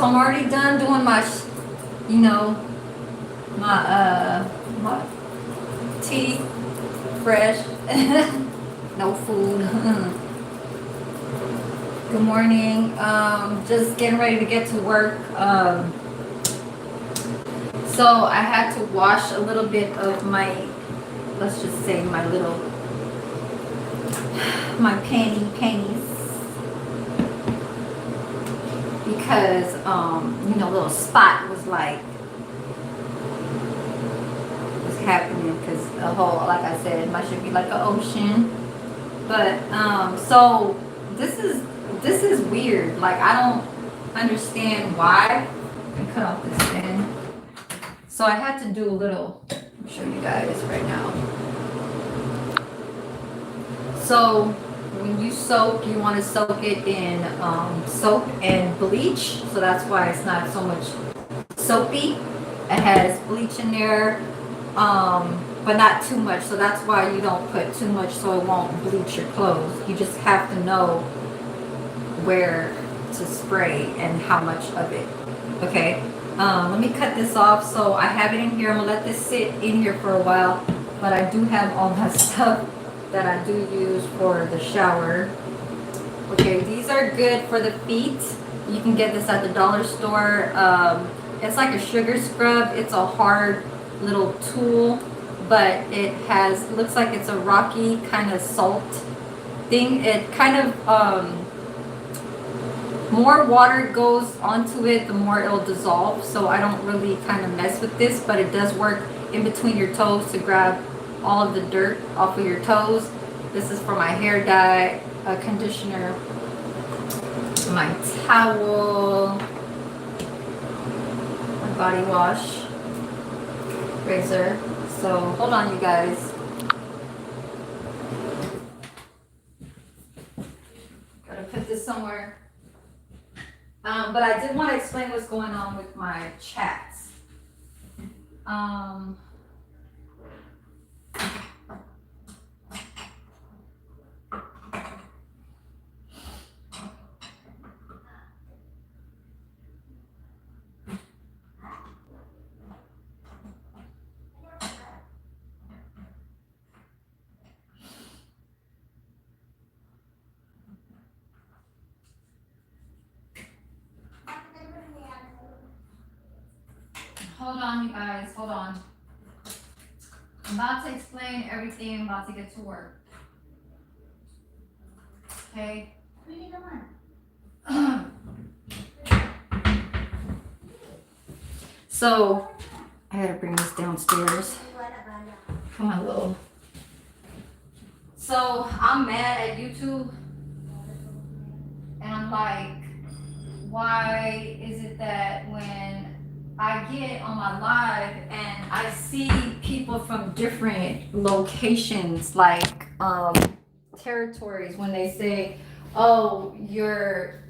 So I'm already done doing my, you know, my teeth fresh. No food. Good morning. Just getting ready to get to work. So I had to wash a little bit of my, let's just say my panties, because you know, little spot was like, what's happening, because the whole, like I said, it should be like an ocean. But so this is weird. Like, I don't understand why. I can cut off this end. So I had to do a little, I'll show you guys right now. So when you soak, you want to soak it in soap and bleach. So that's why it's not so much soapy. It has bleach in there, but not too much. So that's why you don't put too much, so it won't bleach your clothes. You just have to know where to spray and how much of it. Okay. Let me cut this off. So I have it in here. I'm gonna let this sit in here for a while, but I do have all my stuff that I do use for the shower. Okay, these are good for the feet. You can get this at the dollar store. It's like a sugar scrub. It's a hard little tool, but it has, looks like it's a rocky kind of salt thing. It kind of more water goes onto it, the more it'll dissolve. So I don't really kind of mess with this, but it does work in between your toes to grab all of the dirt off of your toes. This is for my hair dye, conditioner, my towel, my body wash, razor. So hold on, you guys. Gotta put this somewhere. But I did want to explain what's going on with my chats. Hold on, you guys, hold on. I'm about to explain everything. I'm about to get to work. Okay? So, I gotta bring this downstairs. Come on, little. So, I'm mad at YouTube. And I'm like, why is it that when I get on my live and I see people from different locations, like territories, when they say, oh, your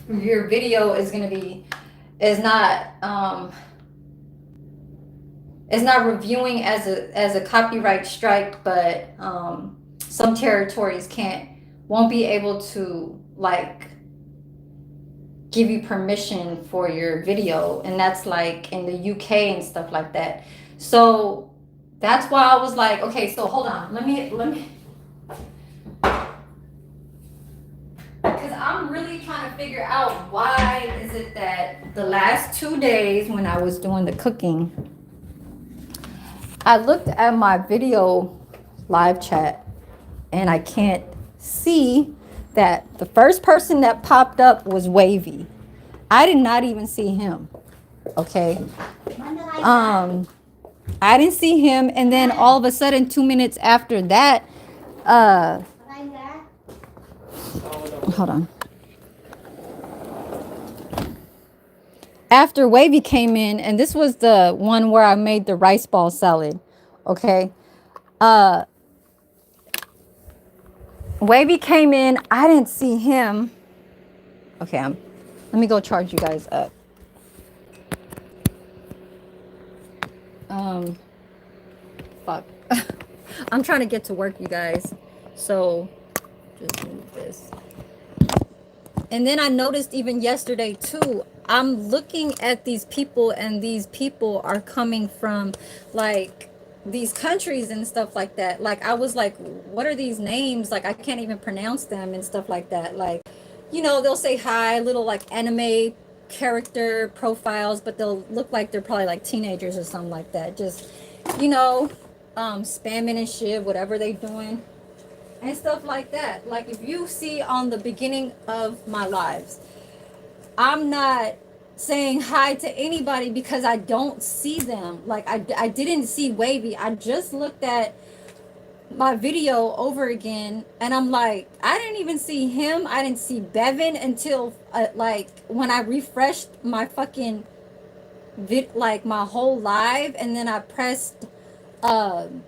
video is not reviewing as a copyright strike, but some territories won't be able to like give you permission for your video, and that's like in the UK and stuff like that. So that's why I was like, okay, so hold on, let me because I'm really trying to figure out why is it that the last 2 days when I was doing the cooking, I looked at my video live chat and I can't see that the first person that popped up was Wavy. I did not even see him. Okay. I didn't see him, and then all of a sudden 2 minutes after that, hold on. After Wavy came in, and this was the one where I made the rice ball salad. Okay. Wavy came in. I didn't see him. Okay, let me go charge you guys up. Fuck. I'm trying to get to work, you guys. So just move this. And then I noticed even yesterday too, I'm looking at these people, and these people are coming from like these countries and stuff like that. Like I was like, what are these names? Like I can't even pronounce them and stuff like that. Like, they'll say hi, little like anime character profiles, but they'll look like they're probably like teenagers or something like that. Just, you know, spamming and shit, whatever they doing and stuff like that. Like if you see on the beginning of my lives, I'm not saying hi to anybody because I don't see them. Like I didn't see Wavy. I just looked at my video over again, and I'm like, I didn't even see him. I didn't see Bevan until like when I refreshed my fucking like my whole live, and then I pressed um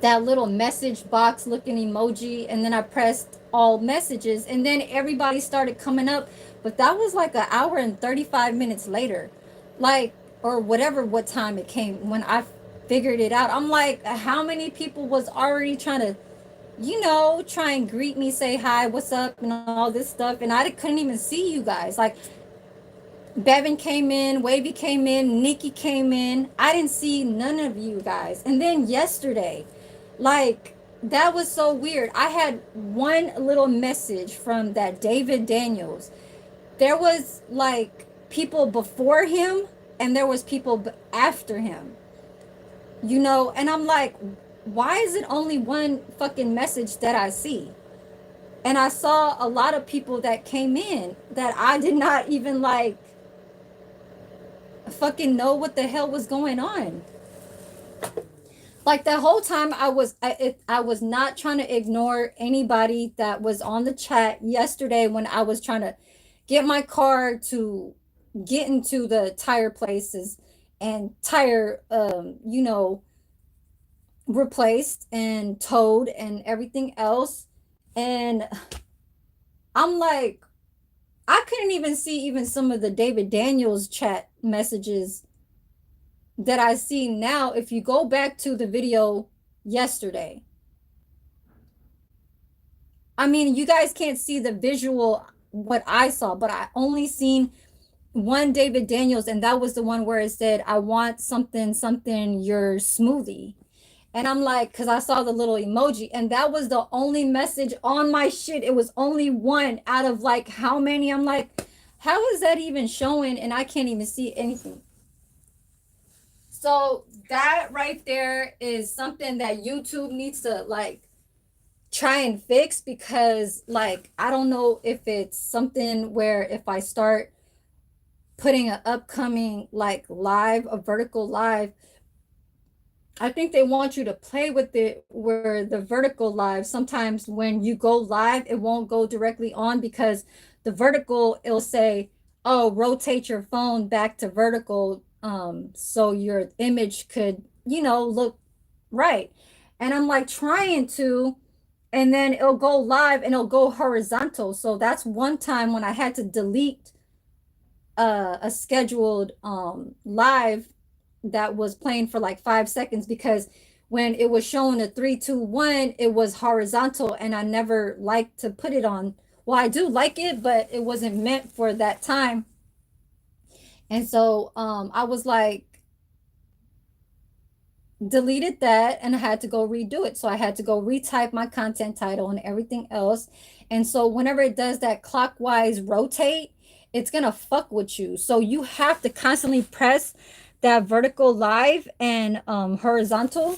that little message box looking emoji, and then I pressed all messages, and then everybody started coming up. But that was like an hour and 35 minutes later, like, or whatever, what time it came when I figured it out. I'm like, how many people was already trying to, try and greet me, say hi, what's up, and all this stuff, and I couldn't even see you guys. Like Bevan came in, Wavy came in, Nikki came in. I didn't see none of you guys. And then yesterday, like, that was so weird. I had one little message from that David Daniels. There was like people before him, and there was people after him. And I'm like, why is it only one fucking message that I see? And I saw a lot of people that came in that I did not even like fucking know what the hell was going on. Like the whole time I was not trying to ignore anybody that was on the chat yesterday when I was trying to get my car to get into the tire places and tire replaced and towed and everything else. And I'm like, I couldn't even see even some of the David Daniels chat messages that I see now. If you go back to the video yesterday, I mean, you guys can't see the visual what I saw, but I only seen one David Daniels, and that was the one where it said, I want something, something, your smoothie. And I'm like, because I saw the little emoji, and that was the only message on my shit. It was only one out of like how many? I'm like, how is that even showing? And I can't even see anything. So that right there is something that YouTube needs to like try and fix, because like I don't know if it's something where if I start putting an upcoming like live, a vertical live, I think they want you to play with it where the vertical live, sometimes when you go live, it won't go directly on, because the vertical, it'll say, oh, rotate your phone back to vertical, so your image could, look right. And I'm like trying to, and then it'll go live and it'll go horizontal. So that's one time when I had to delete a scheduled live that was playing for like 5 seconds, because when it was showing a 3 2 1, it was horizontal, and I never liked to put it on. Well, I do like it, but it wasn't meant for that time. And so I was like, deleted that, and I had to go redo it. So I had to go retype my content title and everything else. And so whenever it does that clockwise rotate, it's gonna fuck with you. So you have to constantly press that vertical live and horizontal,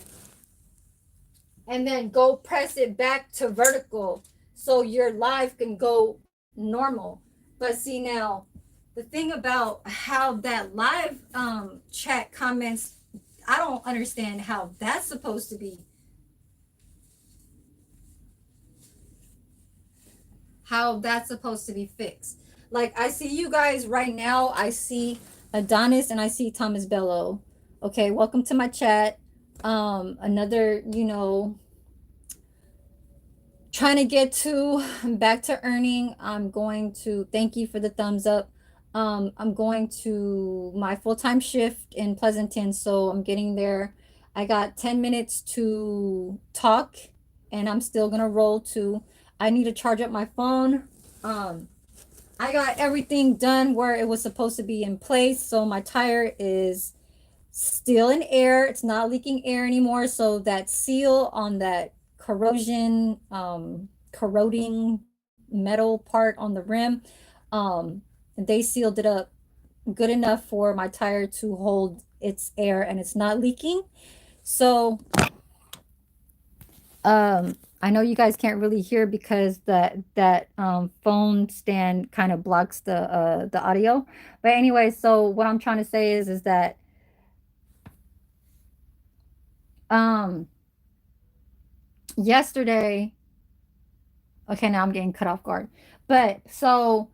and then go press it back to vertical so your live can go normal. But see, now the thing about how that live chat comments, I don't understand how that's supposed to be, fixed. Like I see you guys right now, I see Adonis and I see Thomas Bello. Okay, welcome to my chat. Another, trying to get to back to earning. I'm going to thank you for the thumbs up. I'm going to my full-time shift in Pleasanton, so I'm getting there. I got 10 minutes to talk, and I'm still gonna roll to. I need to charge up my phone. I got everything done where it was supposed to be in place. So my tire is still in air. It's not leaking air anymore. So that seal on that corroding metal part on the rim, um, they sealed it up good enough for my tire to hold its air and it's not leaking. So I know you guys can't really hear because that phone stand kind of blocks the audio. But anyway, so what I'm trying to say is that um yesterday, okay, now I'm getting cut off guard. But so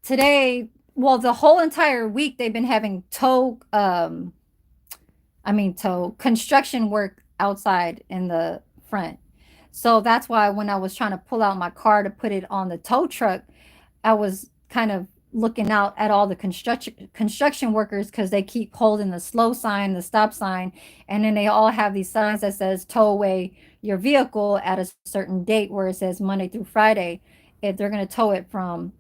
today, well, the whole entire week they've been having tow construction work outside in the front. So that's why when I was trying to pull out my car to put it on the tow truck, I was kind of looking out at all the construction workers because they keep holding the slow sign, the stop sign, and then they all have these signs that says tow away your vehicle at a certain date where it says Monday through Friday. If they're going to tow it from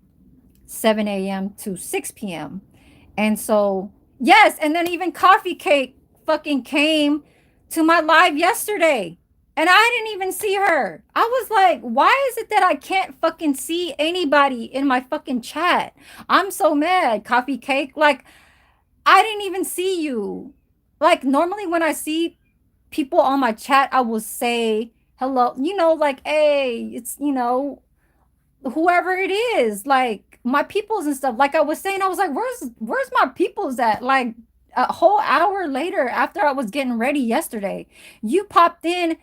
7 a.m. to 6 p.m. And so, yes, and then even Coffee Cake fucking came to my live yesterday. And I didn't even see her. I was like, why is it that I can't fucking see anybody in my fucking chat? I'm so mad, Coffee Cake. Like, I didn't even see you. Like, normally when I see people on my chat, I will say hello, like, hey, it's, whoever it is, like my peoples and stuff. Like I was saying, I was like, where's my peoples at? Like a whole hour later, after I was getting ready yesterday, you popped in.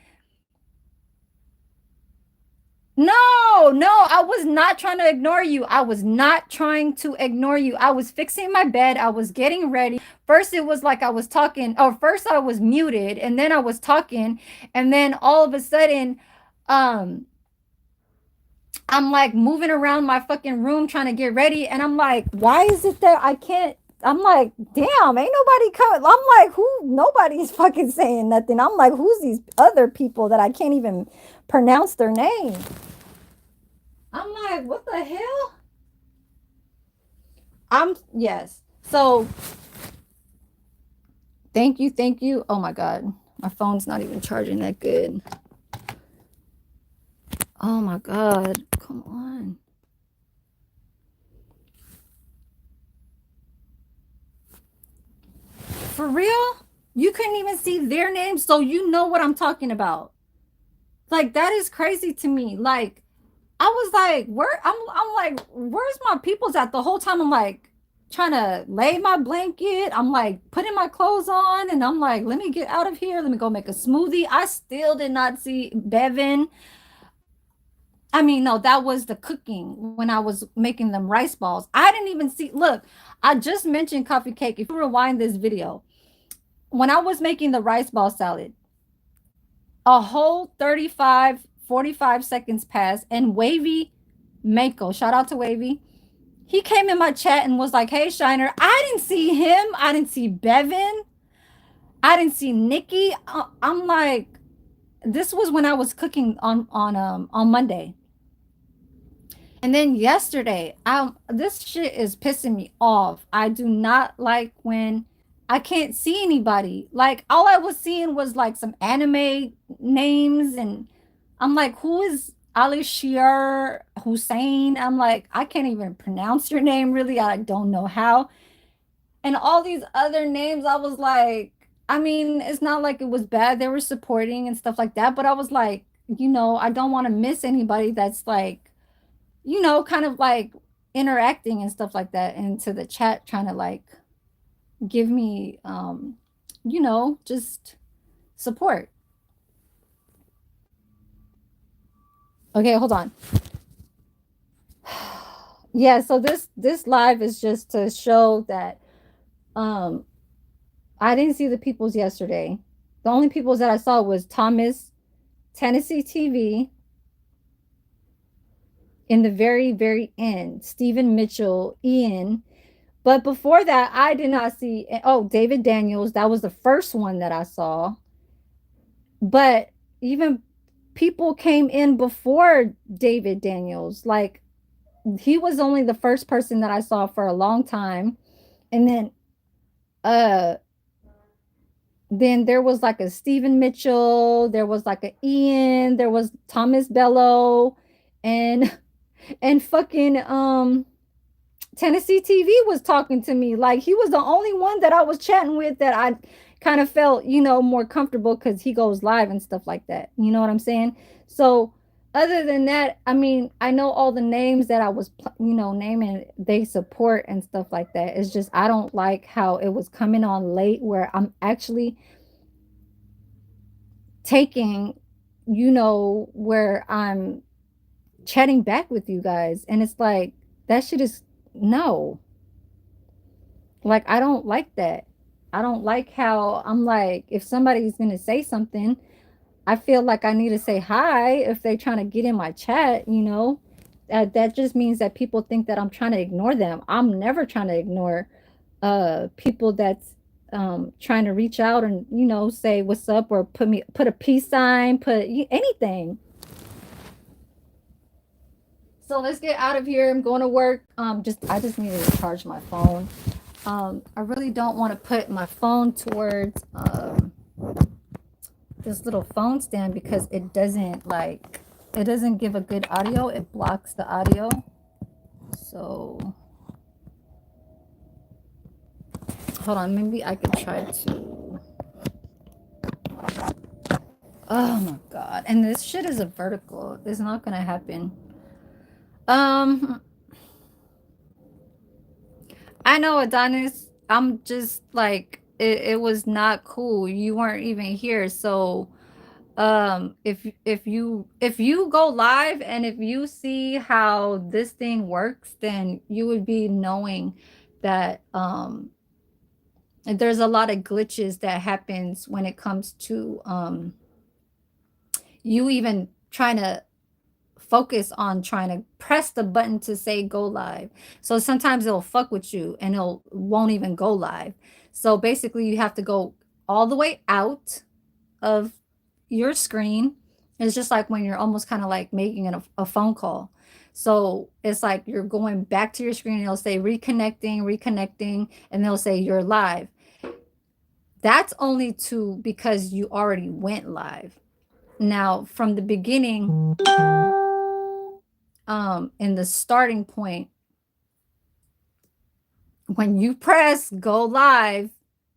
No, no, I was not trying to ignore you. I was not trying to ignore you. I was fixing my bed. I was getting ready. First, it was like I was talking, or first I was muted, and then I was talking, and then all of a sudden, um, I'm like moving around my fucking room trying to get ready. And I'm like, why is it that I can't? I'm like, damn, ain't nobody coming. I'm like, who? Nobody's fucking saying nothing. I'm like, who's these other people that I can't even pronounce their name? I'm like, what the hell? Yes. So thank you. Thank you. Oh my God. My phone's not even charging that good. Oh my God. Come on. For real? You couldn't even see their names, so you know what I'm talking about. Like that is crazy to me. Like I was like, where I'm like, where's my peoples at the whole time? I'm like trying to lay my blanket. I'm like putting my clothes on and I'm like, let me get out of here. Let me go make a smoothie. I still did not see Bevan. I mean, no, that was the cooking when I was making them rice balls. I didn't even see. Look, I just mentioned coffee cake. If you rewind this video, when I was making the rice ball salad, a whole 35, 45 seconds passed, and Wavy Mako, shout out to Wavy, he came in my chat and was like, hey, Shiner, I didn't see him. I didn't see Bevan. I didn't see Nikki. I'm like, this was when I was cooking on Monday. And then yesterday, this shit is pissing me off. I do not like when I can't see anybody. Like all I was seeing was like some anime names, and I'm like, who is Ali Shir Hussein? I'm like, I can't even pronounce your name really. I don't know how. And all these other names, I was like, I mean, it's not like it was bad. They were supporting and stuff like that, but I was like, I don't want to miss anybody that's like kind of like interacting and stuff like that into the chat, trying to like give me, just support. Okay, hold on. Yeah, so this live is just to show that um I didn't see the peoples yesterday. The only peoples that I saw was Thomas, Tennessee TV, in the very, very end, Stephen Mitchell, Ian. But before that, I did not see. Oh, David Daniels. That was the first one that I saw. But even people came in before David Daniels. Like he was only the first person that I saw for a long time. And uh then there was like a Stephen Mitchell, there was like a Ian, there was Thomas Bello, and and fucking Tennessee TV was talking to me. Like he was the only one that I was chatting with that I kind of felt, more comfortable because he goes live and stuff like that. You know what I'm saying? So other than that, I mean, I know all the names that I was, naming they support and stuff like that. It's just I don't like how it was coming on late where I'm actually taking, where I'm chatting back with you guys. And it's like, that shit is no. Like, I don't like that. I don't like how I'm like, if somebody's going to say something, I feel like I need to say hi if they're trying to get in my chat. That just means that people think that I'm trying to ignore them. I'm never trying to ignore people that's trying to reach out and, say what's up or put a peace sign, anything. So let's get out of here. I'm going to work. I just needed to charge my phone. I really don't want to put my phone towards this little phone stand because it doesn't give a good audio. It blocks the audio. So hold on, maybe I could try to. Oh my god! And this shit is a vertical. It's not gonna happen. Um, I know, Adonis. I'm just like it was not cool. You weren't even here, so if you go live and if you see how this thing works, then you would be knowing that there's a lot of glitches that happens when it comes to you even trying to focus on trying to press the button to say go live. So sometimes it'll fuck with you and it'll won't even go live. So basically you have to go all the way out of your screen. It's just like when you're almost kind of like making a phone call. So it's like you're going back to your screen and it'll say reconnecting, reconnecting, and they'll say you're live. That's only to because you already went live. Now, from the beginning, in the starting point, when you press go live,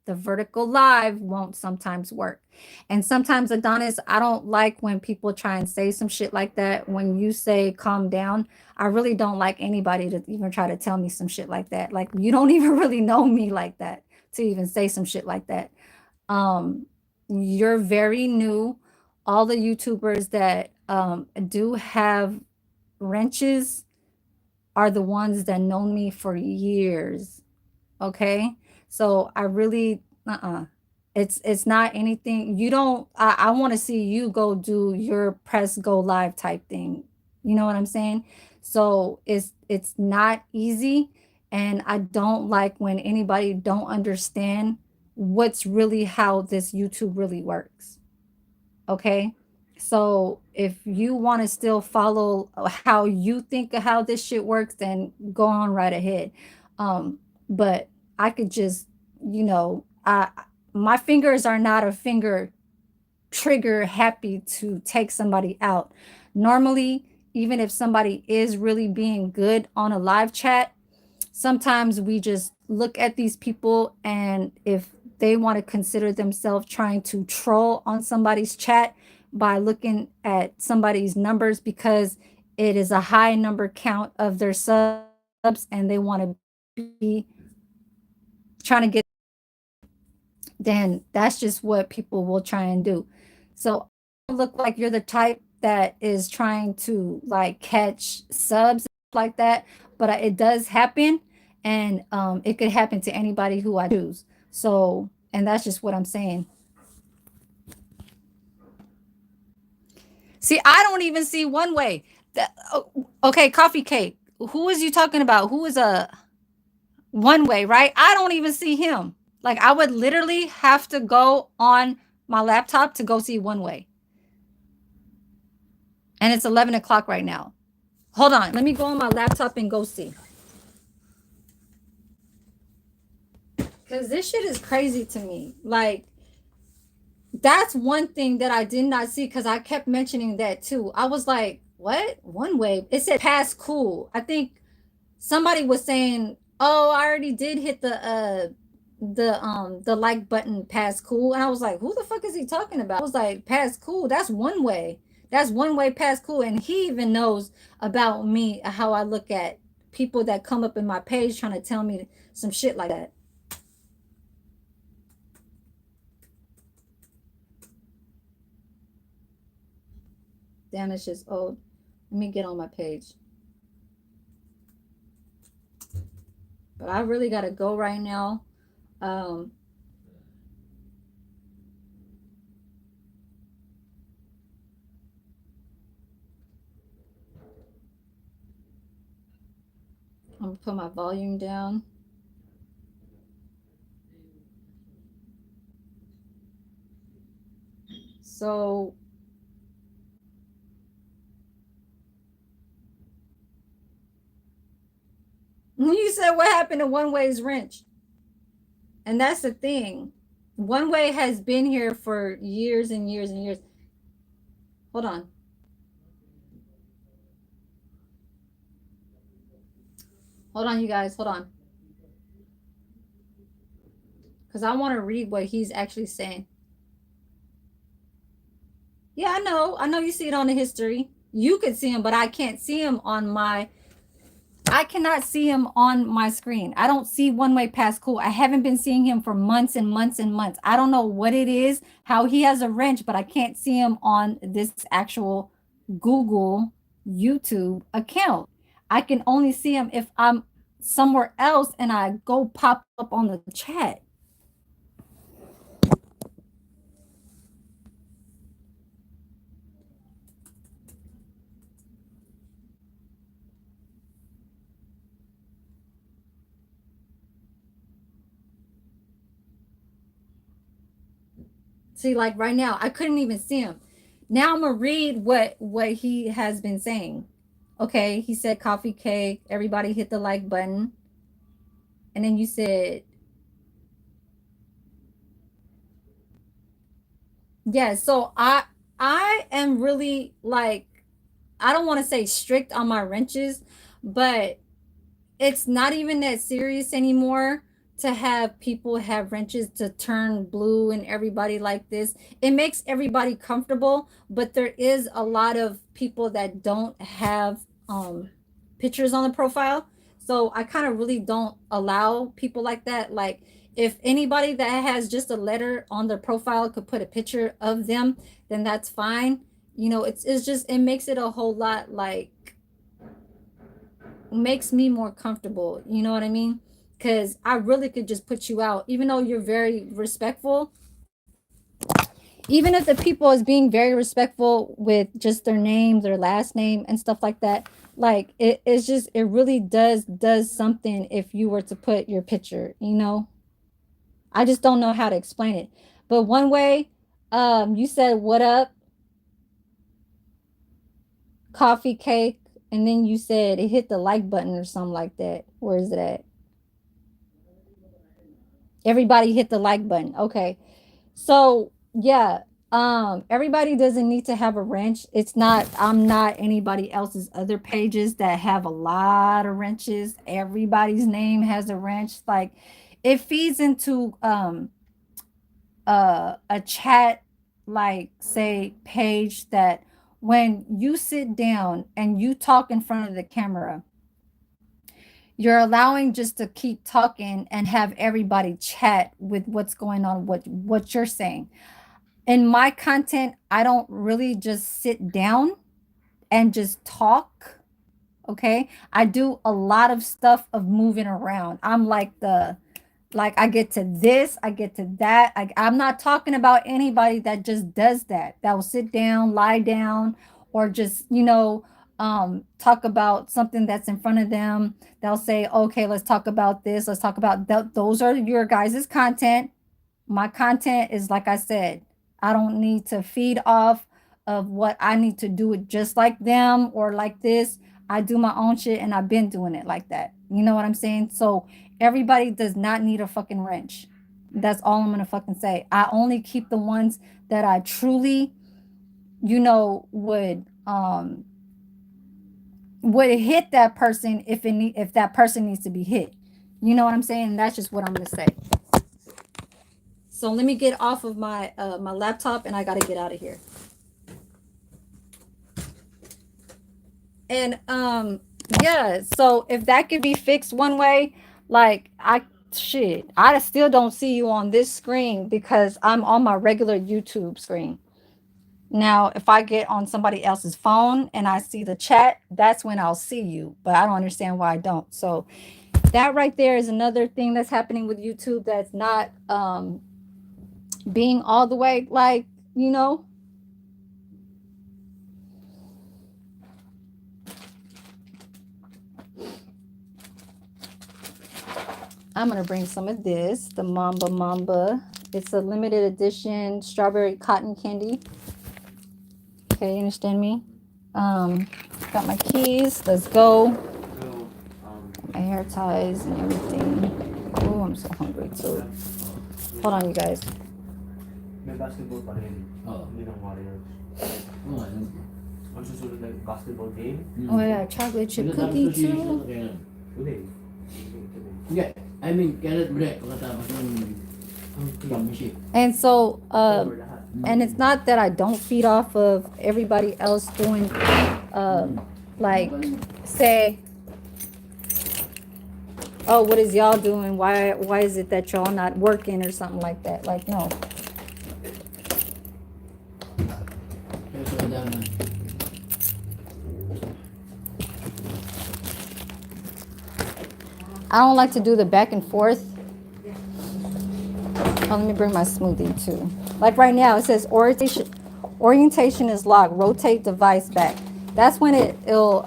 the vertical live won't sometimes work. And sometimes, Adonis, I don't like when people try and say some shit like that. When you say calm down, I really don't like anybody to even try to tell me some shit like that. Like, you don't even really know me like that to even say some shit like that. Um, you're very new. All the YouTubers that do have wrenches are the ones that know me for years. Okay. So I really, it's not anything. You don't, I want to see you go do your press go live type thing. You know what I'm saying? So it's not easy. And I don't like when anybody don't understand what's really how this YouTube really works. Okay. So if you want to still follow how you think of how this shit works, then go on right ahead. But I could just, my fingers are not a finger trigger happy to take somebody out. Normally, even if somebody is really being good on a live chat, sometimes we just look at these people and if they want to consider themselves trying to troll on somebody's chat by looking at somebody's numbers because it is a high number count of their subs and they want to be trying to get, then that's just what people will try and do. So I don't look like you're the type that is trying to like catch subs like that, but it does happen, and it could happen to anybody who I choose. So, and that's just what I'm saying. See, I don't even see one way. Okay, coffee cake. Who is you talking about? Who is a one way, right? I don't even see him. Like I would literally have to go on my laptop to go see one way. And it's 11 o'clock right now. Hold on. Let me go on my laptop and go see. Because this shit is crazy to me. Like, that's one thing that I did not see because I kept mentioning that too. I was like, what? One way. It said pass cool. I think somebody was saying, oh, I already did hit the like button pass cool. And I was like, who the fuck is he talking about? I was like, pass cool. That's one way. That's one way pass cool. And he even knows about me, how I look at people that come up in my page trying to tell me some shit like that. Damn, it's just old. Let me get on my page. But I really gotta go right now. Um, I'm gonna put my volume down. So you said what happened to One Way's wrench? And that's the thing. One Way has been here for years and years and years. Hold on. Hold on, you guys. Hold on. Because I want to read what he's actually saying. Yeah, I know. I know you see it on the history. You could see him, but I can't see him on my. I cannot see him on my screen. I don't see One Way past cool. I haven't been seeing him for months and months and months. I don't know what it is, how he has a wrench, but I can't see him on this actual Google YouTube account. I can only see him if I'm somewhere else and I go pop up on the chat. See, like right now, I couldn't even see him. Now I'm gonna read what he has been saying. Okay, he said coffee cake. Everybody hit the like button, and then you said, yeah. So I am really like, I don't want to say strict on my wrenches, but it's not even that serious anymore to have people have wrenches to turn blue and everybody like this. It makes everybody comfortable, but there is a lot of people that don't have pictures on the profile. So I kind of really don't allow people like that. Like if anybody that has just a letter on their profile could put a picture of them, then that's fine. You know, it's just it makes it a whole lot like makes me more comfortable. You know what I mean? Because I really could just put you out, even though you're very respectful. Even if the people is being very respectful with just their name, their last name, and stuff like that, like it's just it really does something if you were to put your picture. You know, I just don't know how to explain it. But One Way, you said what up, coffee cake, and then you said it hit the like button or something like that. Where is it at? Everybody hit the like button. Okay. So, yeah, everybody doesn't need to have a wrench. It's not I'm not anybody else's other pages that have a lot of wrenches. Everybody's name has a wrench. Like it feeds into a chat like say page that when you sit down and you talk in front of the camera, you're allowing just to keep talking and have everybody chat with what's going on, what you're saying. In my content, I don't really just sit down and just talk. Okay. I do a lot of stuff of moving around. I'm like like I get to this, I get to that. I'm not talking about anybody that just does that. That will sit down, lie down, or just, talk about something that's in front of them. They'll say, okay, let's talk about this. Let's talk about those are your guys' content. My content is like I said, I don't need to feed off of what I need to do it just like them or like this. I do my own shit and I've been doing it like that. You know what I'm saying? So everybody does not need a fucking wrench. That's all I'm gonna fucking say. I only keep the ones that I truly, you know, would hit that person if that person needs to be hit. You know what I'm saying? That's just what I'm gonna say. So let me get off of my my laptop and I gotta get out of here. And yeah, so if that could be fixed one way, like I still don't see you on this screen because I'm on my regular YouTube screen. Now, if I get on somebody else's phone and I see the chat, that's when I'll see you. But I don't understand why I don't. So that right there is another thing that's happening with YouTube that's not being all the way like, you know. I'm going to bring some of this, the Mamba Mamba. It's a limited edition strawberry cotton candy. Okay, you understand me? Got my keys. Let's go. My hair ties and everything. Oh, I'm so hungry too. Hold on, you guys. May basketball pa rin. Oo. Hindi ng Warriors. Oo nga. Ang susunod na basketball game? Oh, yeah, chocolate chip cookie too. Today. Hindi. I mean, kailan break pagkatapos ng championship. And so, Over lahat. and it's not that I don't feed off of everybody else doing, like, say, oh, what is y'all doing? Why is it that y'all not working or something like that? Like, no. Pero sa kadaman. I don't like to do the back and forth. Oh, let me bring my smoothie too. Like right now, it says orientation is locked. Rotate device back. That's when it will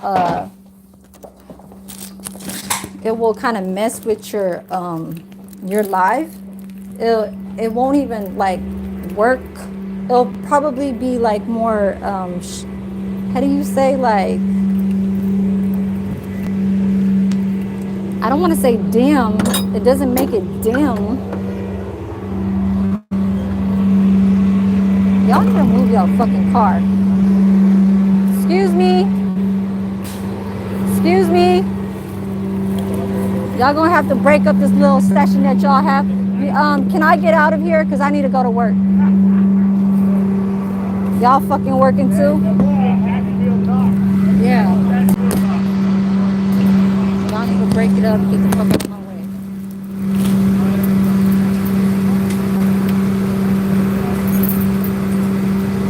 kind of mess with your live. It won't even like work. It'll probably be like more how do you say, like, I don't want to say dim. It doesn't make it dim. Y'all need to move y'all fucking car. Excuse me. Excuse me. Y'all gonna have to break up this little session that y'all have. Can I get out of here? Because I need to go to work. Y'all fucking working too? Yeah. Y'all need to break it up. Get the fuck out of my way.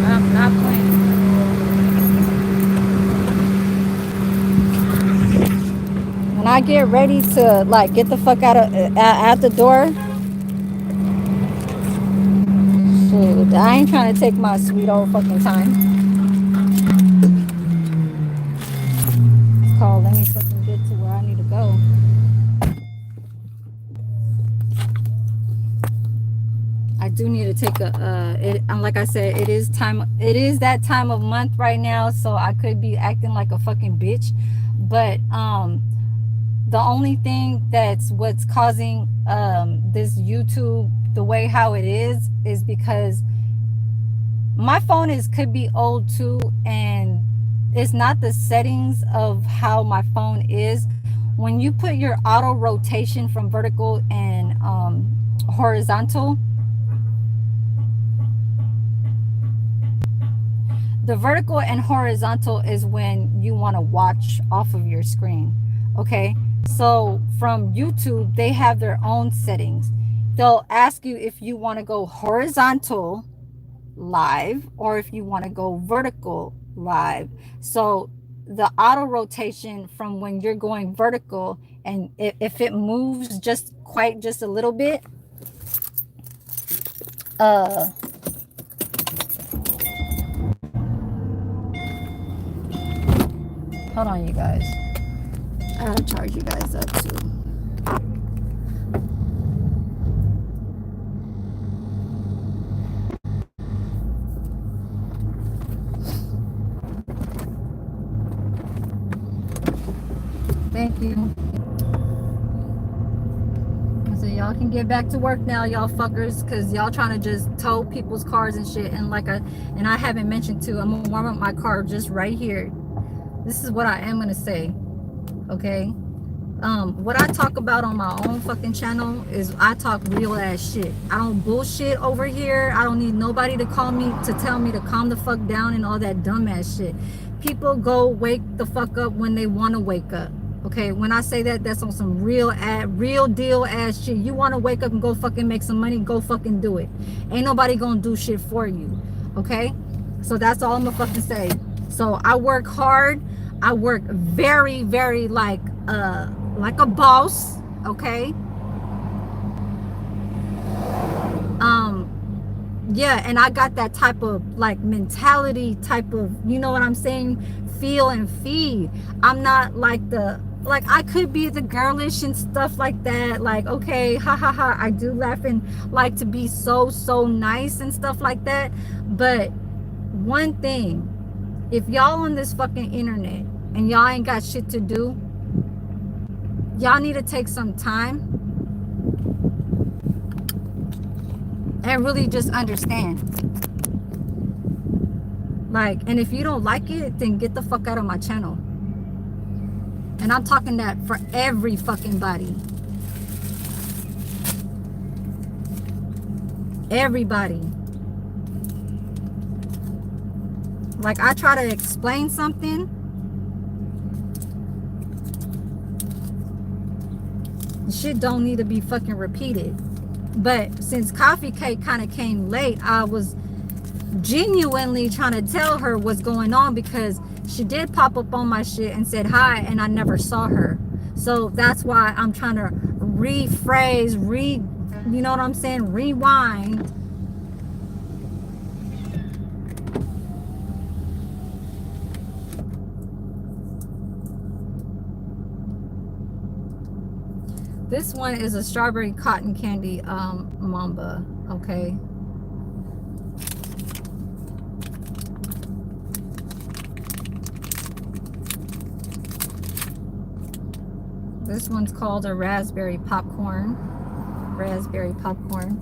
I'm not playing. When I get ready to like get the fuck out of out the door, shoot, I ain't trying to take my sweet old fucking time. It's called let me fucking get to where I need to go. I do need to take like I said, it is that time of month right now, so I could be acting like a fucking bitch. But the only thing that's what's causing this YouTube the way how it is because my phone could be old too, and it's not the settings of how my phone is. When you put your auto rotation from vertical and horizontal, the vertical and horizontal is when you want to watch off of your screen. Okay, so from YouTube, they have their own settings. They'll ask you if you want to go horizontal live or if you want to go vertical live. So the auto rotation from when you're going vertical, and if it moves just a little bit, hold on, you guys. I gotta charge you guys up too. you. So y'all can get back to work now, y'all fuckers, because y'all trying to just tow people's cars and shit. And and I haven't mentioned too, I'm gonna warm up my car just right here. This is what I am gonna say, okay? What I talk about on my own fucking channel is I talk real ass shit. I don't bullshit over here. I don't need nobody to call me to tell me to calm the fuck down and all that dumb ass shit. People go wake the fuck up when they want to wake up. Okay, when I say that, that's on some real deal ass shit. You want to wake up and go fucking make some money, go fucking do it. Ain't nobody gonna do shit for you. Okay, so that's all I'm gonna fucking say. So I work hard. I work very, very like a boss. Okay. Yeah, and I got that type of like mentality, type of, you know what I'm saying, feel and feed. I'm not like I could be the girlish and stuff like that, like, okay, ha ha ha, I do laugh and like to be so nice and stuff like that. But one thing, if y'all on this fucking internet and y'all ain't got shit to do, y'all need to take some time and really just understand. Like, and if you don't like it, then get the fuck out of my channel. And I'm talking that for every fucking body. Everybody. Like, I try to explain something, shit don't need to be fucking repeated. But since Coffee Cake kind of came late, I was genuinely trying to tell her what's going on, because she did pop up on my shit and said hi, and I never saw her. So that's why I'm trying to rephrase, you know what I'm saying, rewind. This one is a strawberry cotton candy mamba, okay? This one's called a raspberry popcorn. Raspberry popcorn.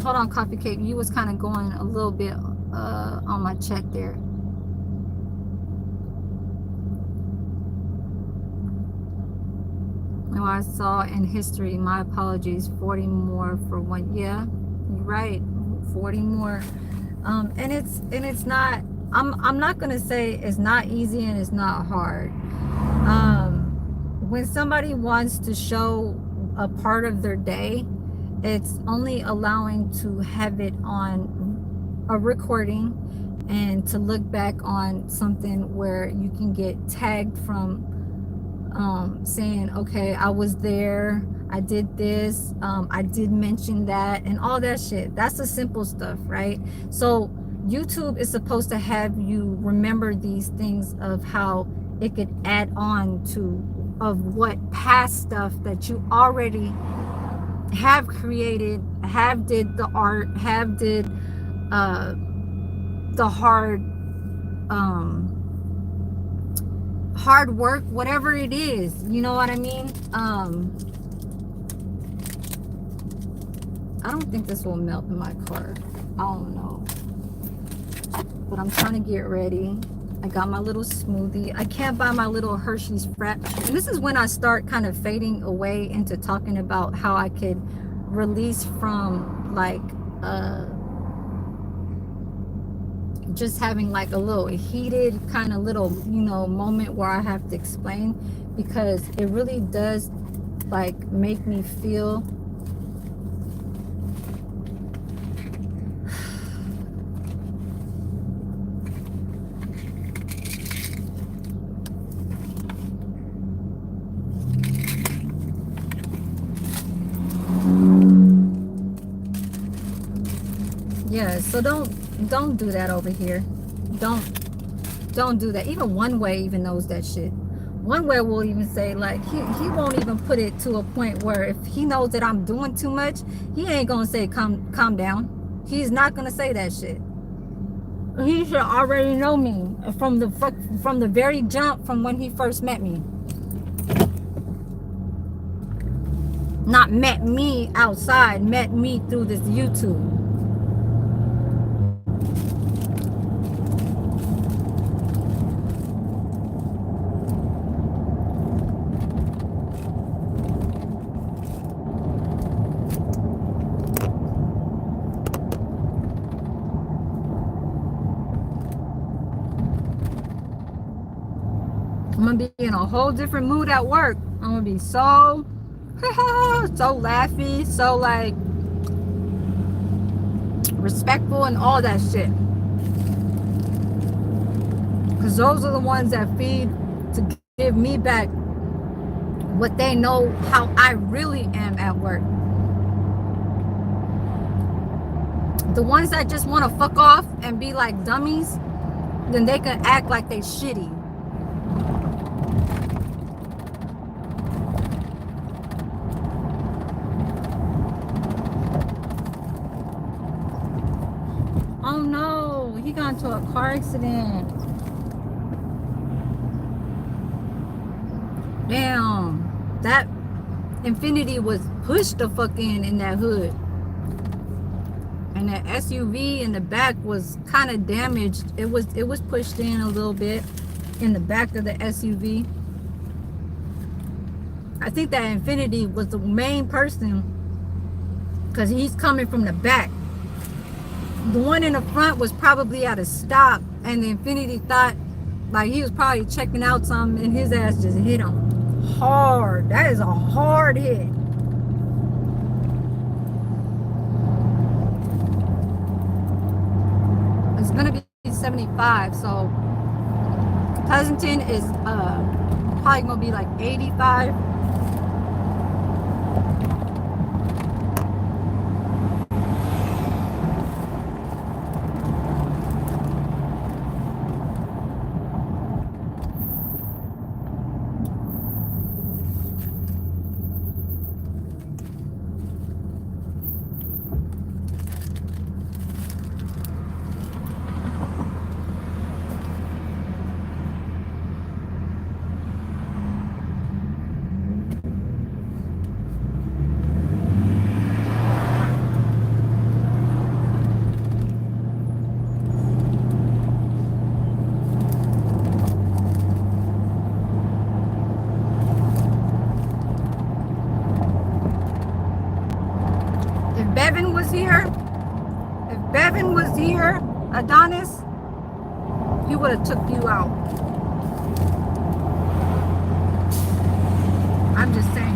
Hold on, Coffee Cake. You was kind of going a little bit on my check there. No, I saw in history. My apologies. 40 more for one. Yeah, you're right. 40 more. And it's not. I'm not gonna say it's not easy and it's not hard. When somebody wants to show a part of their day, it's only allowing to have it on a recording and to look back on something where you can get tagged from saying, okay, I was there, I did this, I did mention that, and all that shit. That's the simple stuff, right? So YouTube is supposed to have you remember these things of how it could add on to of what past stuff that you already have created, have did the art, have did the hard work, whatever it is, you know what I mean? I don't think this will melt in my car. I don't know, but I'm trying to get ready. I got my little smoothie. I can't buy my little Hershey's frap. And this is when I start kind of fading away into talking about how I could release from like just having like a little heated kind of little, you know, moment where I have to explain, because it really does like make me feel yeah. So don't do that over here. Don't do that. Even One Way even knows that shit. one way will even say, like, he won't even put it to a point where if he knows that I'm doing too much, he ain't gonna say calm down. He's not gonna say that shit. He should already know me from the very jump, from when he first met me. Not met me outside, met me through this YouTube. I'm gonna be in a whole different mood at work. I'm gonna be so so laughy, so like respectful and all that shit. Because those are the ones that feed to give me back what they know how I really am at work. The ones that just want to fuck off and be like dummies, then they can act like they shitty. Oh no, he got into a car accident. Damn, that Infinity was pushed the fuck in that hood. And that SUV in the back was kind of damaged. It was pushed in a little bit in the back of the SUV. I think that Infinity was the main person because he's coming from the back. The one in the front was probably at a stop, and the Infinity thought like he was probably checking out something, and his ass just hit him hard. That is a hard hit. It's gonna be 75, so Pleasanton is probably gonna be like 85. Adonis, he would have took you out. I'm just saying.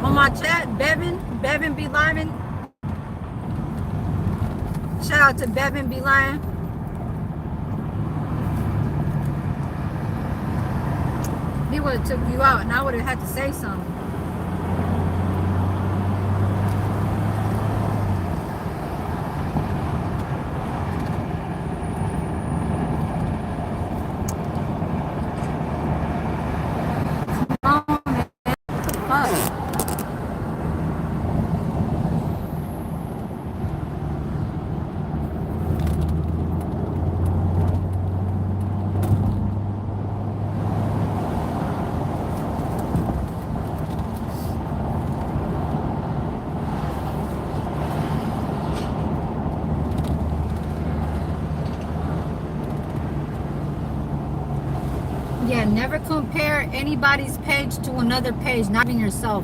On my chat, Bevan be lying. Shout out to Bevan be lying. He would have took you out, and I would have had to say something. Come on, man. What the fuck? Yeah, never compare anybody's page to another page, not even yourself.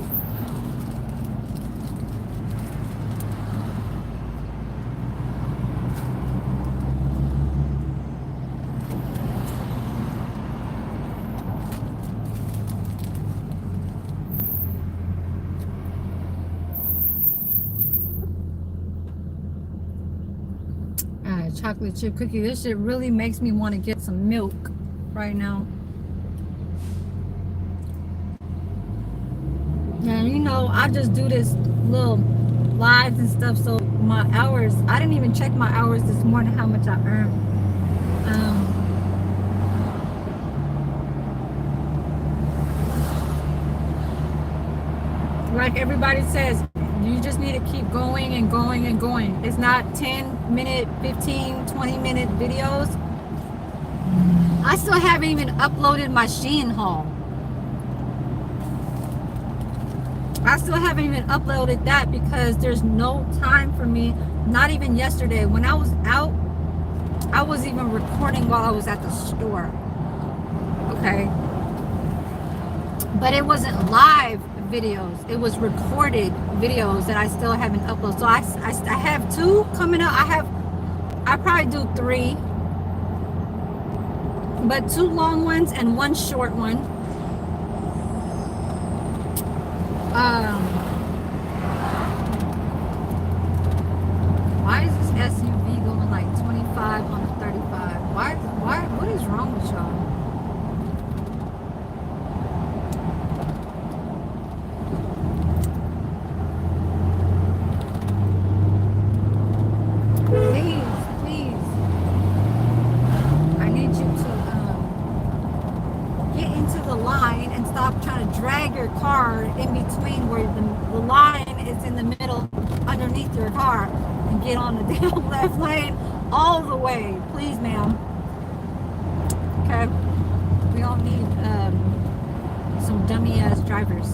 Chocolate chip cookie. This shit really makes me want to get some milk right now. And you know, I just do this little lives and stuff. So my hours, I didn't even check my hours this morning, how much I earned. Like everybody says, you just need to keep going and going and going. It's not 10-minute, 15, 20-minute videos. I still haven't even uploaded my Shein haul. I still haven't even uploaded that because there's no time for me. Not even yesterday. When I was out, I was even recording while I was at the store. Okay. But it wasn't live videos. It was recorded videos that I still haven't uploaded. So I have 2 coming up. I probably do 3. But 2 long ones and 1 short one. Why is this SUV going like 25 on a 35? What is wrong with y'all? Please. I need you to get into the line and stop trying to drag your car in between where the line is in the middle underneath your car and get on the damn left lane all the way. Please, ma'am. Okay? We don't need some dummy ass drivers.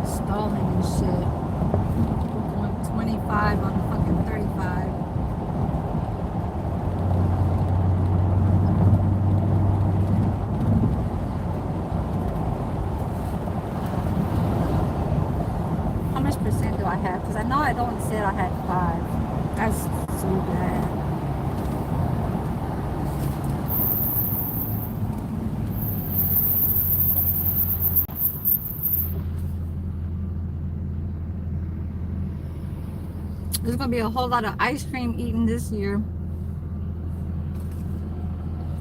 Stalling and shit. Going 25 on the fucking 35. How much percent do I have? Because I know I don't said I had 5. That's so bad. There's gonna be a whole lot of ice cream eaten this year.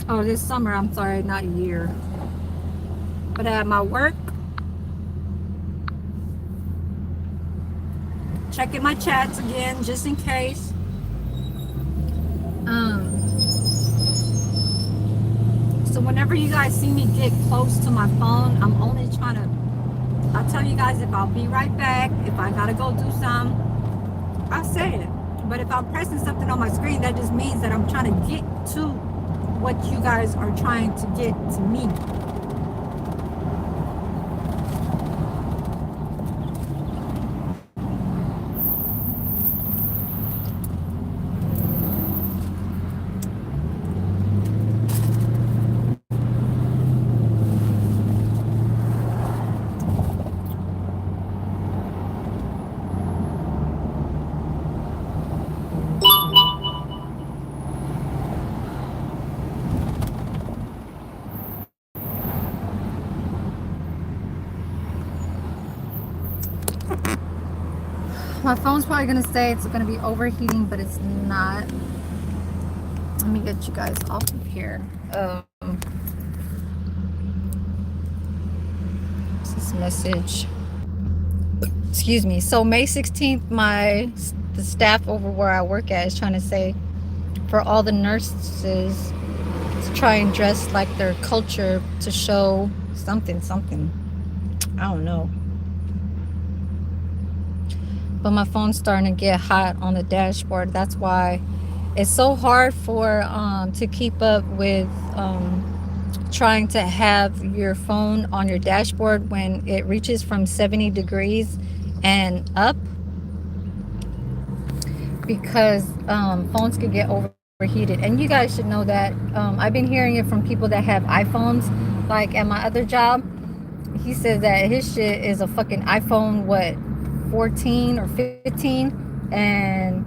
Oh, this summer, I'm sorry, not year. But at my work, checking my chats again, just in case. So whenever you guys see me get close to my phone, I'm only trying to, I'll tell you guys if I'll be right back, if I gotta go do some, I'll say it. But if I'm pressing something on my screen, that just means that I'm trying to get to what you guys are trying to get to me. My phone's probably gonna say it's gonna be overheating, but it's not. Let me get you guys off of here. What's this message? Excuse me. So May 16th, the staff over where I work at is trying to say for all the nurses to try and dress like their culture to show something. I don't know. But my phone's starting to get hot on the dashboard. That's why it's so hard for to keep up with trying to have your phone on your dashboard when it reaches from 70 degrees and up, because phones could get overheated. And you guys should know that. I've been hearing it from people that have iPhones. Like at my other job, he says that his shit is a fucking iPhone, what, 14 or 15, and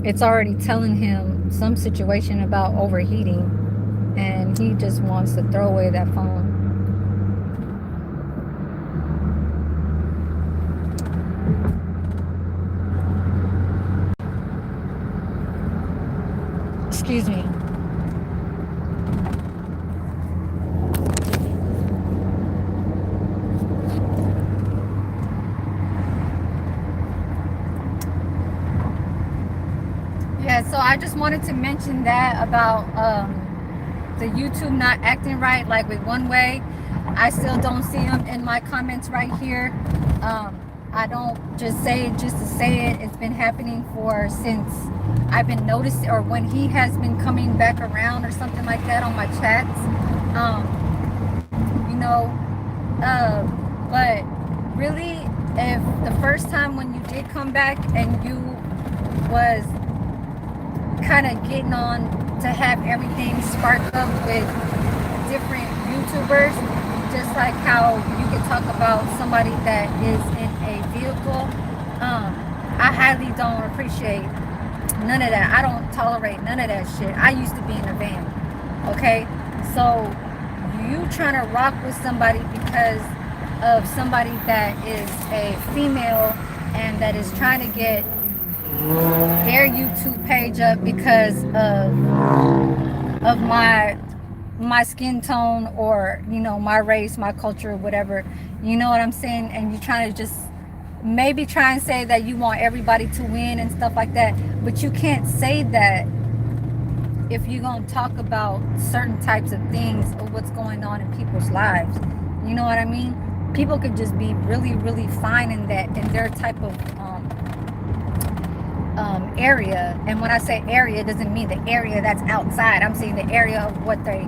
it's already telling him some situation about overheating, and he just wants to throw away that phone. Excuse me. Yeah, so I just wanted to mention that about the YouTube not acting right, like with one way. I still don't see them in my comments right here. I don't just say it just to say it. It's been happening since I've been noticing, or when he has been coming back around or something like that on my chats. You know, but really, if the first time when you did come back and you was kind of getting on to have everything sparked up with different YouTubers, just like how you could talk about somebody that is in a vehicle. I highly don't appreciate none of that. I don't tolerate none of that shit. I used to be in a van, okay? So you trying to rock with somebody because of somebody that is a female and that is trying to get their YouTube page up because of my skin tone, or you know, my race, my culture, whatever, you know what I'm saying? And you're trying to just maybe try and say that you want everybody to win and stuff like that, but you can't say that if you're going to talk about certain types of things or what's going on in people's lives. You know what I mean? People could just be really, really fine in their type of area. And when I say area, it doesn't mean the area that's outside. I'm saying the area of what they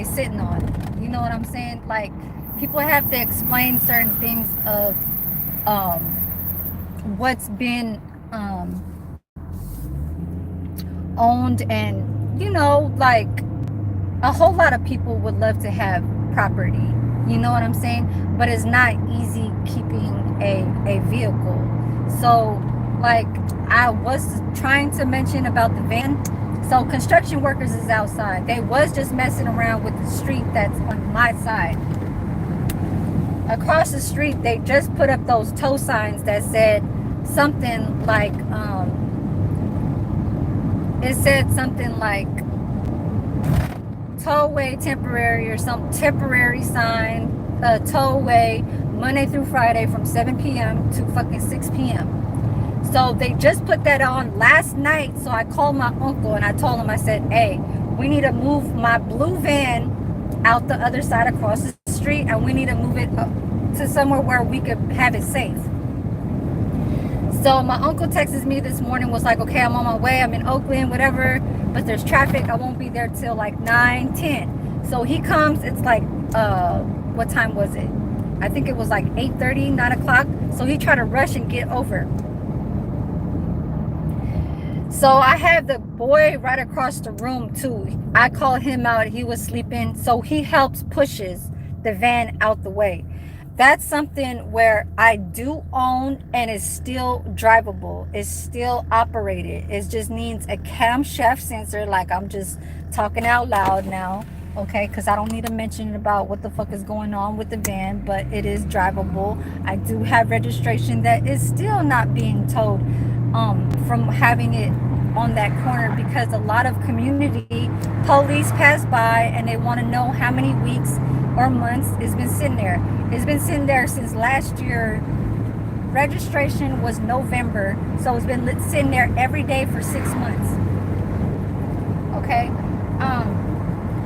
sitting on. You know what I'm saying? Like, people have to explain certain things of what's been owned, and you know, like, a whole lot of people would love to have property, you know what I'm saying? But it's not easy keeping a vehicle. So like I was trying to mention about the van. So construction workers is outside. They was just messing around with the street that's on my side. Across the street, they just put up those tow signs that said something like, it said something like tollway temporary, or some temporary sign, tollway Monday through Friday from 7 p.m. to fucking 6 p.m. So they just put that on last night. So I called my uncle and I told him, I said, hey, we need to move my blue van out the other side across the street, and we need to move it up to somewhere where we could have it safe. So my uncle texted me this morning, was like, okay, I'm on my way, I'm in Oakland, whatever, but there's traffic, I won't be there till like 9-10. So he comes, it's like, what time was it? I think it was like 8:30, 9 o'clock. So he tried to rush and get over. So I have the boy right across the room too. I called him out, he was sleeping. So he helps pushes the van out the way. That's something where I do own, and it's still drivable. It's still operated. It just needs a camshaft sensor. Like, I'm just talking out loud now, okay? Because I don't need to mention about what the fuck is going on with the van, but it is drivable. I do have registration that is still not being towed from having it on that corner, because a lot of community police pass by and they want to know how many weeks or months it's been sitting there. It's been sitting there since last year. Registration was November, so it's been sitting there every day for 6 months. Okay,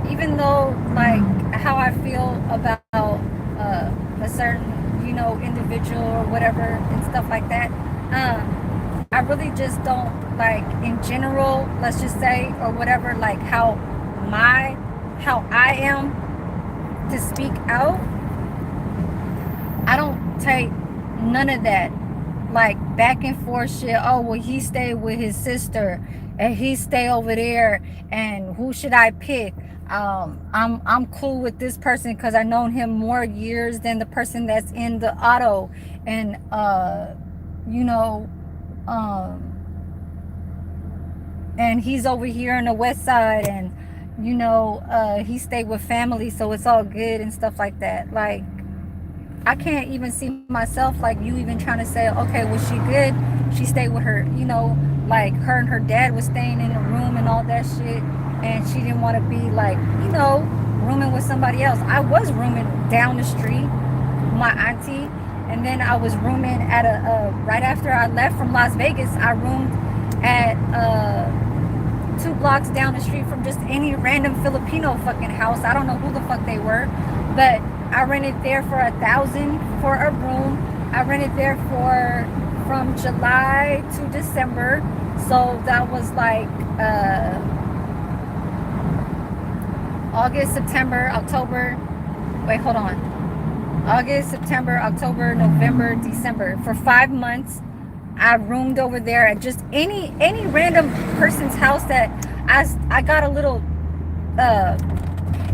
even though, like, how I feel about a certain, you know, individual or whatever and stuff like that, I really just don't, like, in general, let's just say, or whatever, like how I am to speak out. I don't take none of that, like, back and forth shit. Oh, well, he stayed with his sister and he stay over there, and who should I pick? I'm cool with this person because I known him more years than the person that's in the auto, and you know, and he's over here on the west side, and you know, he stayed with family, so it's all good and stuff like that. Like, I can't even see myself like you even trying to say, okay, was she good? She stayed with her, you know, like her and her dad was staying in the room and all that shit, and she didn't want to be like, you know, rooming with somebody else. I was rooming down the street, my auntie, and then I was rooming at right after I left from Las Vegas, I roomed at 2 blocks down the street from just any random Filipino fucking house. I don't know who the fuck they were, but I rented there for $1,000 for a room. I rented there from July to December, so that was like August, September, October. Wait, hold on. August, September, October, November, December. For 5 months, I roomed over there at just any random person's house that I got a little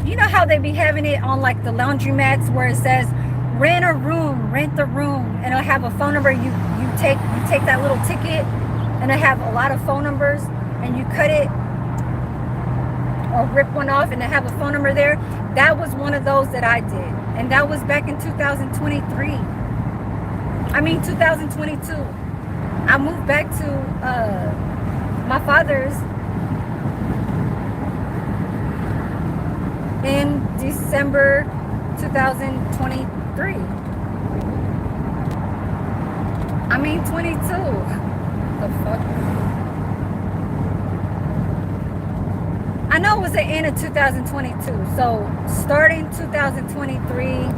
you know how they be having it on like the laundromats where it says rent a room, rent the room, and it'll have a phone number. You take that little ticket, and it have a lot of phone numbers, and you cut it or rip one off, and they have a phone number there. That was one of those that I did, and that was back in 2023. I mean 2022. I moved back to my father's in December 2023. I mean 22. The fuck? I know it was the end of 2022. So starting 2023.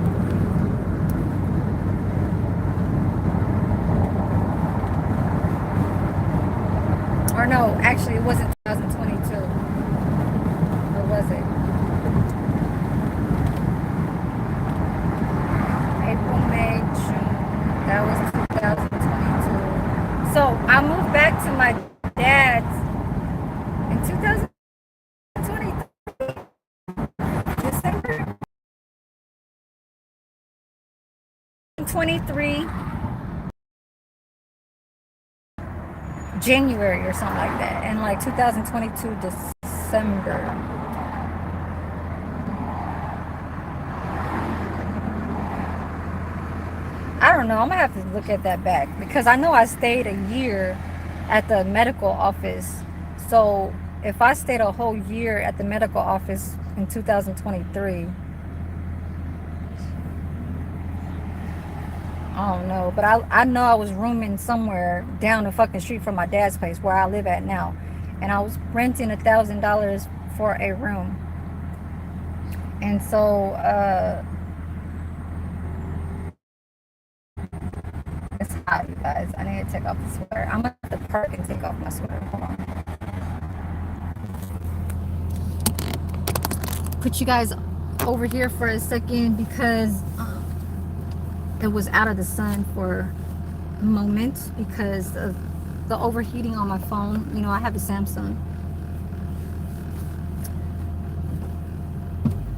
Or no, actually it wasn't 2022. Or was it? April, May, June. That was 2022. So I moved back to my dad's in 2023. December 23. January or something like that, and like 2022 December. I don't know, I'm gonna have to look at that back because I know I stayed a year at the medical office. So if I stayed a whole year at the medical office in 2023, I don't know, but I know I was rooming somewhere down the fucking street from my dad's place where I live at now, and I was renting $1,000 for a room. And so it's hot, you guys. I need to take off the sweater. I'm at the park and take off my sweater. Hold on. Put you guys over here for a second because it was out of the sun for a moment because of the overheating on my phone. You know, I have a Samsung.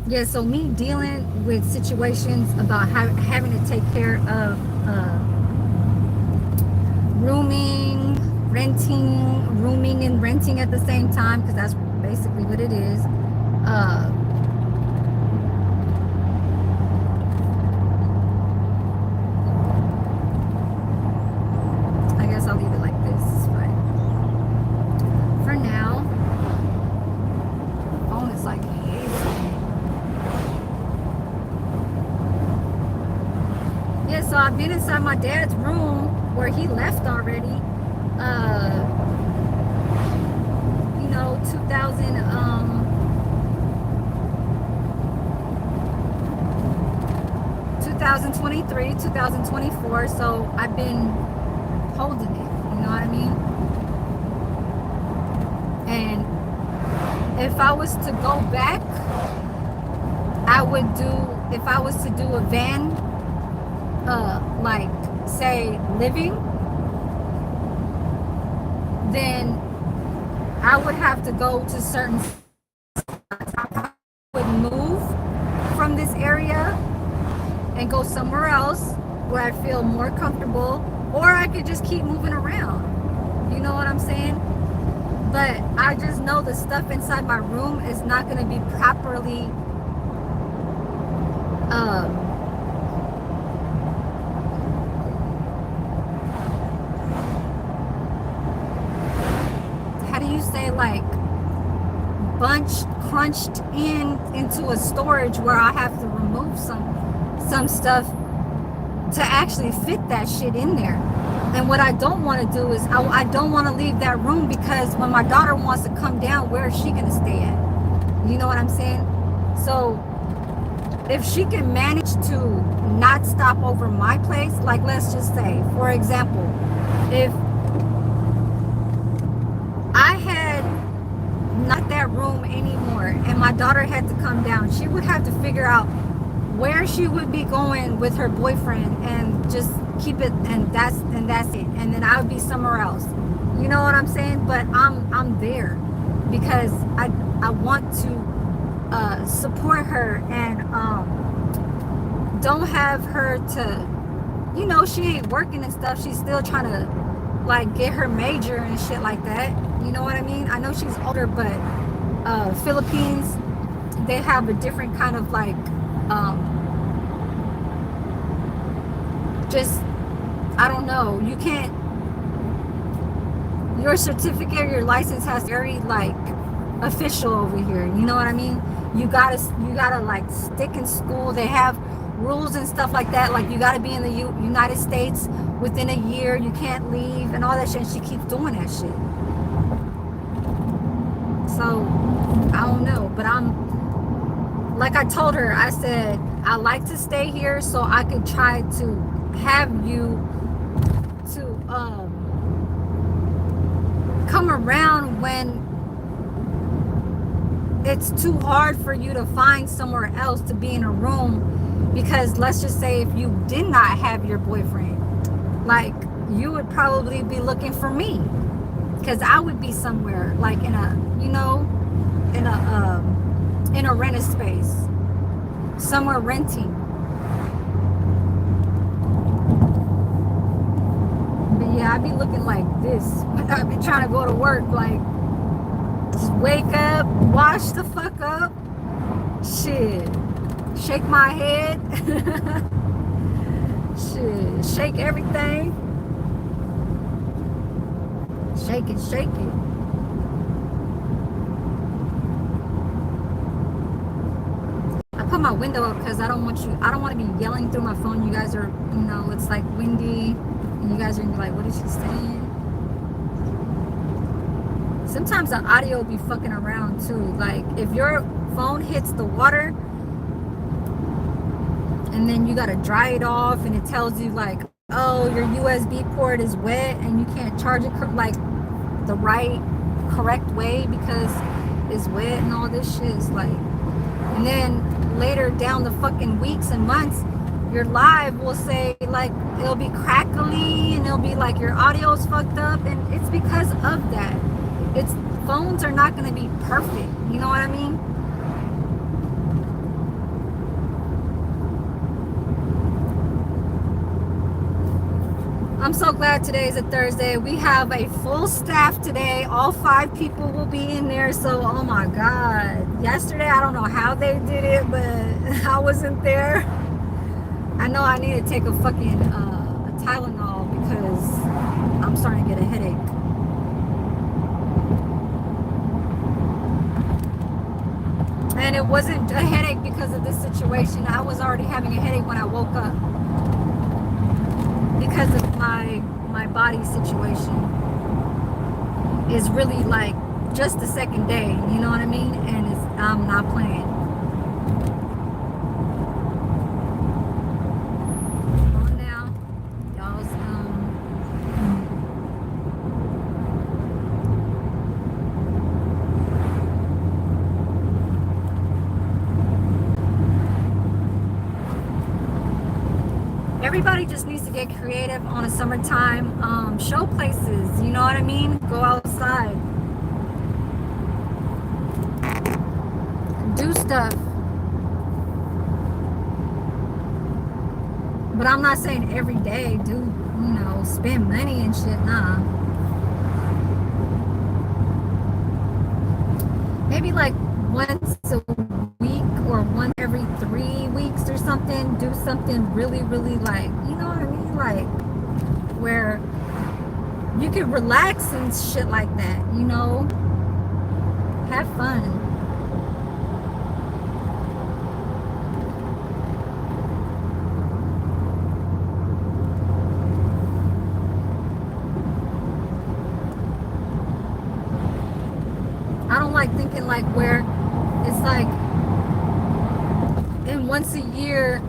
Yeah, so me dealing with situations about having to take care of rooming, rooming and renting at the same time, because that's basically what it is. I guess I'll leave it like this, but for now, the phone is like yeah, so I've been inside my dad's room where he left already. You know, 2023, 2024. So I've been holding it. You know what I mean? And if I was to go back, I would do. If I was to do a van. Like say living, then I would have to go to certain I would move from this area and go somewhere else where I feel more comfortable, or I could just keep moving around, you know what I'm saying? But I just know the stuff inside my room is not going to be properly say, like crunched into a storage where I have to remove some stuff to actually fit that shit in there. And what I don't want to do is I don't want to leave that room, because when my daughter wants to come down, where is she going to stay at? You know what I'm saying? So if she can manage to not stop over my place, like let's just say, for example, if I had not that room anymore and my daughter had to come down, she would have to figure out where she would be going with her boyfriend and just keep it, and that's it, and then I would be somewhere else. You know what I'm saying? But I'm there because I want to support her, and don't have her to, you know, she ain't working and stuff, she's still trying to like get her major and shit like that. You know what I mean? I know she's older, but Philippines, they have a different kind of like just, I don't know, you can't, your certificate or your license has very like official over here, you know what I mean? You gotta like stick in school. They have rules and stuff like that, like you gotta be in the United States within a year, you can't leave and all that shit, and she keeps doing that shit. So I don't know, but I'm, like I told her, I said I like to stay here so I could try to have you to come around when it's too hard for you to find somewhere else to be in a room. Because let's just say if you did not have your boyfriend, like you would probably be looking for me, because I would be somewhere like in a, you know, in a rented space, somewhere renting. But yeah, I'd be looking like this. I'd be trying to go to work, like just wake up, wash the fuck up, shit, shake my head, shit, shake everything, shake it, shake it. I put my window up because I don't want to be yelling through my phone. You guys are, you know, it's like windy and you guys are gonna be like, what is she saying? Sometimes the audio will be fucking around too. Like if your phone hits the water and then you gotta dry it off and it tells you like, oh, your USB port is wet and you can't charge it like the right correct way because it's wet and all this shit is like, and then later down the fucking weeks and months, your live will say like, it'll be crackly and it'll be like your audio's fucked up, and it's because of that. It's, phones are not going to be perfect, you know what I mean? I'm so glad today is a Thursday. We have a full staff today. All 5 people will be in there. So, oh my God. Yesterday, I don't know how they did it, but I wasn't there. I know I need to take a fucking Tylenol because I'm starting to get a headache. And it wasn't a headache because of this situation. I was already having a headache when I woke up because of my body situation. Is really like just the second day, you know what I mean? And it's, I'm not playing. Come on now, y'all's everybody just needs to get creative on a summertime show places, you know what I mean? Go outside, do stuff. But I'm not saying every day do, you know, spend money and shit, nah. Maybe like once a week or once every 3 weeks or something, do something really, really like, you know what I mean? Like where you can relax and shit like that, you know? Have fun. I don't like thinking like where it's like, and once a year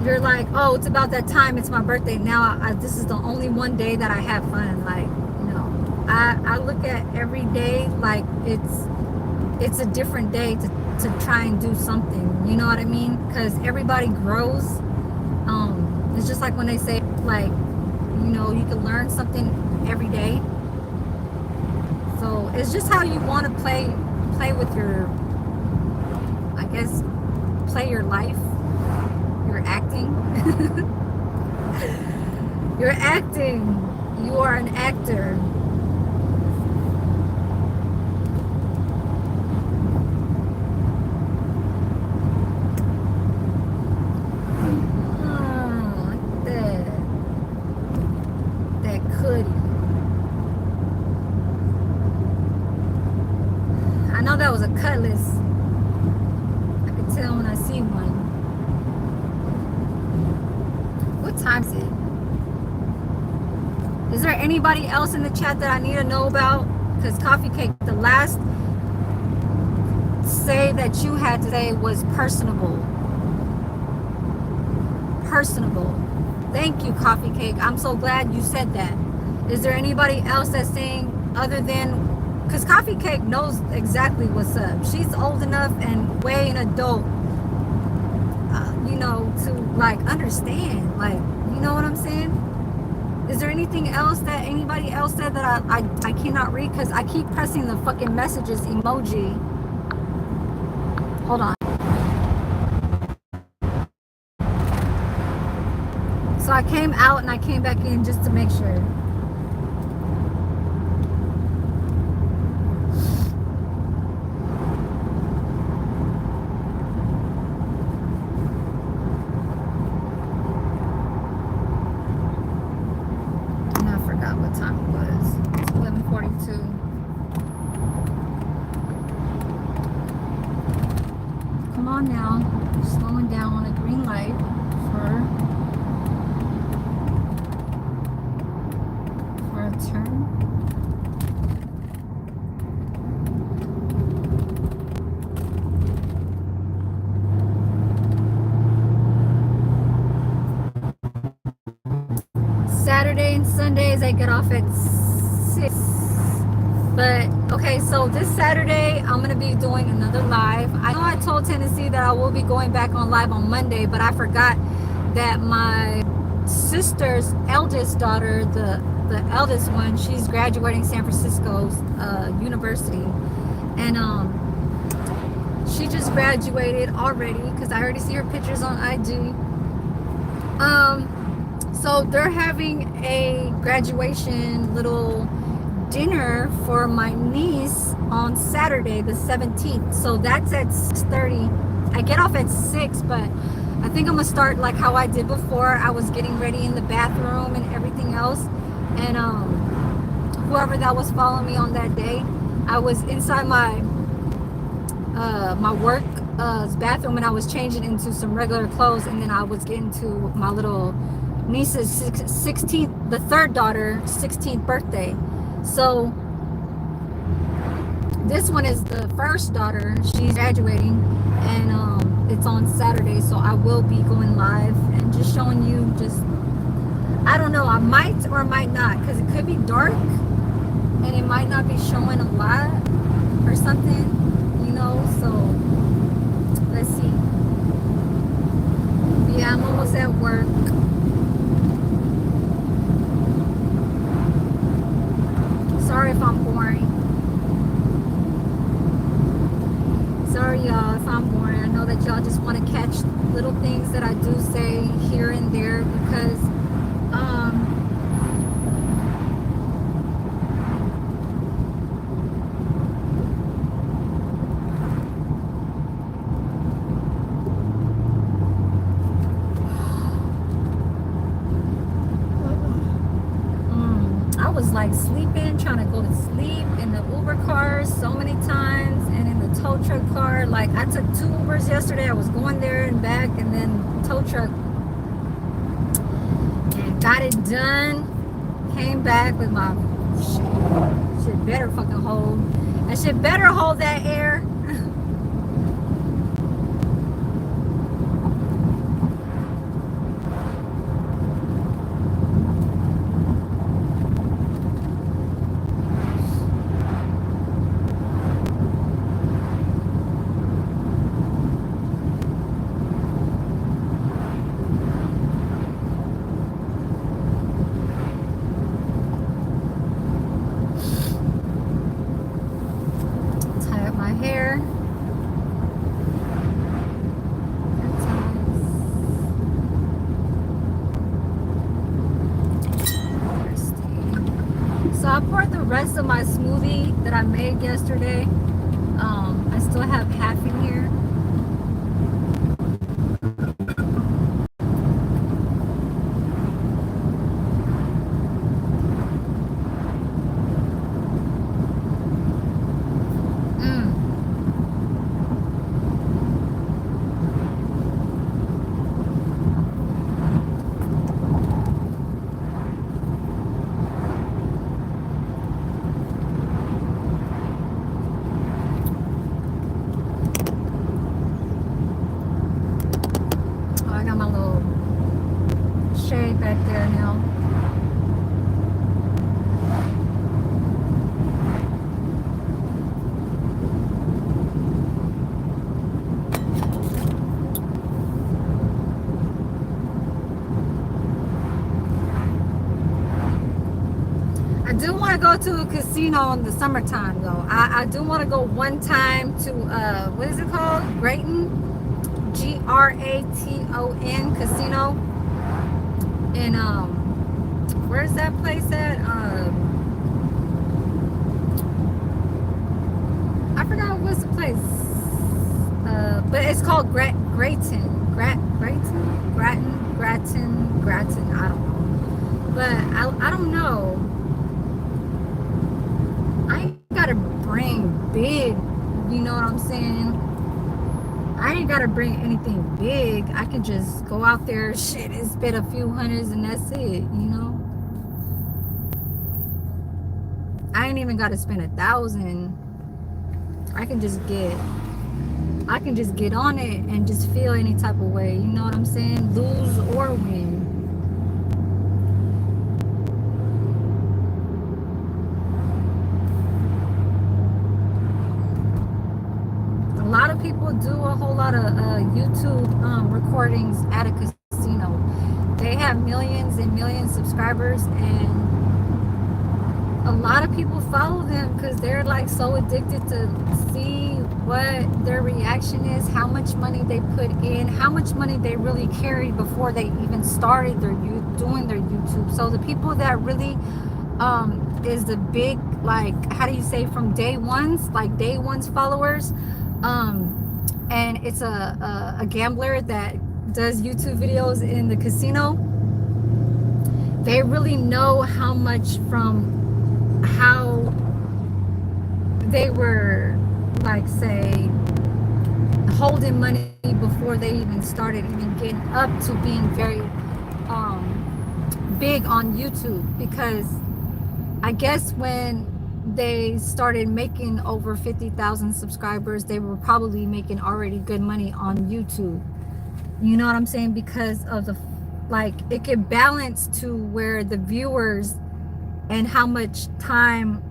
you're like, oh, it's about that time, it's my birthday now. This is the only one day that I have fun. Like, you know, I look at every day like it's a different day to try and do something, you know what I mean? Because everybody grows. It's just like when they say, like, you know, you can learn something every day. So it's just how you want to play with your, I guess, play your life. You're acting. You're acting. You are an actor. I know that was a cutlass. I can tell when I see one. What time is it? Is there anybody else in the chat that I need to know about? Because Coffee Cake, the last say that you had today was personable. Personable. Thank you, Coffee Cake. I'm so glad you said that. Is there anybody else that's saying other than, because Coffee Cake knows exactly what's up. She's old enough and way an adult, you know, to like understand, like, you know what I'm saying? Is there anything else that anybody else said that I cannot read? Because I keep pressing the fucking messages emoji. Hold on. So I came out and I came back in just to make sure. What time it was. It's 11:42. Come on now. You're slowing down on a green light for a turn. Saturday and Sundays I get off at 6. But okay, so this Saturday I'm gonna be doing another live. I know I told Tennessee that I will be going back on live on Monday, but I forgot that my sister's eldest daughter, the eldest one, she's graduating San Francisco's university, and she just graduated already because I already see her pictures on IG. So they're having a graduation little dinner for my niece on Saturday the 17th. So that's at 6:30. I get off at 6, but I think I'm gonna start like how I did before. I was getting ready in the bathroom and everything else, and whoever that was following me on that day, I was inside my my work bathroom, and I was changing into some regular clothes, and then I was getting to my little niece's 16th, the third daughter, 16th birthday. So this one is the first daughter. She's graduating, and it's on Saturday, so I will be going live and just showing you, just, I don't know, I might or might not, because it could be dark and it might not be showing a lot or something, you know. So let's see. Yeah, I'm almost at work. Sorry if I'm boring. Sorry y'all if I'm boring. I know that y'all just want to catch little things that I do say here and there, because I was like sleeping, trying to go to sleep in the Uber cars so many times. I took 2 Ubers yesterday. I was going there and back, and then tow truck, and got it done. Came back with my shit better fucking hold. That shit better hold that air. Tie up my hair. So I poured the rest of my smoothie that I made yesterday. I still have half in here. Oh, I got my little shade back there now. I do want to go to a casino in the summertime though. I do want to go one time to what is it called? Graton, Graton casino. And where's that place at? I forgot what's the place. But it's called Graton. Graton. I don't know. But I don't know. I ain't gotta bring big, you know what I'm saying? I ain't gotta bring anything big. I can just go out there, shit, and spend a few hundreds and that's it, you know? I ain't even gotta spend 1,000. I can just get on it and just feel any type of way, you know what I'm saying? Lose or win. A lot of people do a whole lot of YouTube recordings at a casino. They have millions and millions of subscribers, and a lot of people follow them because they're like so addicted to see what their reaction is, how much money they put in, how much money they really carried before they even started doing their YouTube. So the people that really is the big, like, how do you say, from day ones, like day one's followers, and it's a gambler that does YouTube videos in the casino. They really know how much from how they were, like, say, holding money before they even started even getting up to being very big on YouTube. Because I guess when they started making over 50,000 subscribers, they were probably making already good money on YouTube, you know what I'm saying? Because of the, like, it could balance to where the viewers and how much time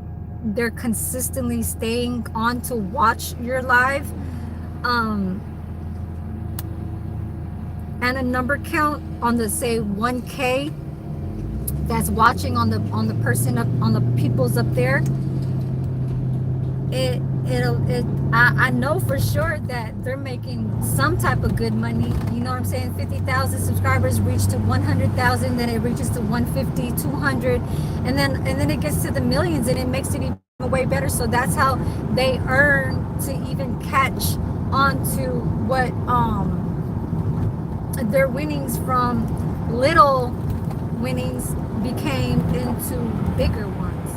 they're consistently staying on to watch your live, and a number count on the, say, 1K that's watching on the person up, on the people's up there. I know for sure that they're making some type of good money, you know what I'm saying? 50,000 subscribers reach to 100,000, then it reaches to 150, 200, and then it gets to the millions, and it makes it even way better. So that's how they earn to even catch on to what their winnings from little winnings became into bigger ones.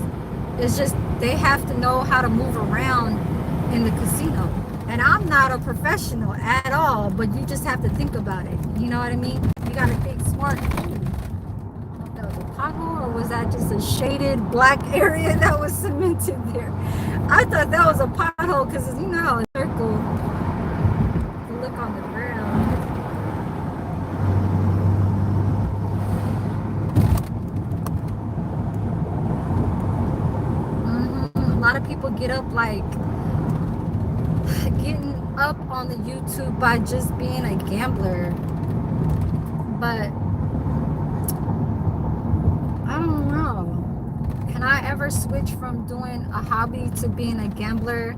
It's just they have to know how to move around in the casino, And I'm not a professional at all, but you just have to think about it. You know what I mean? You got to think smart. Ooh, I don't know if that was a pothole or was that just a shaded black area that was cemented there? I thought that was a pothole because you know how a circle, you look on the ground. A lot of people get up like getting up on the YouTube by just being a gambler, but I don't know, can I ever switch from doing a hobby to being a gambler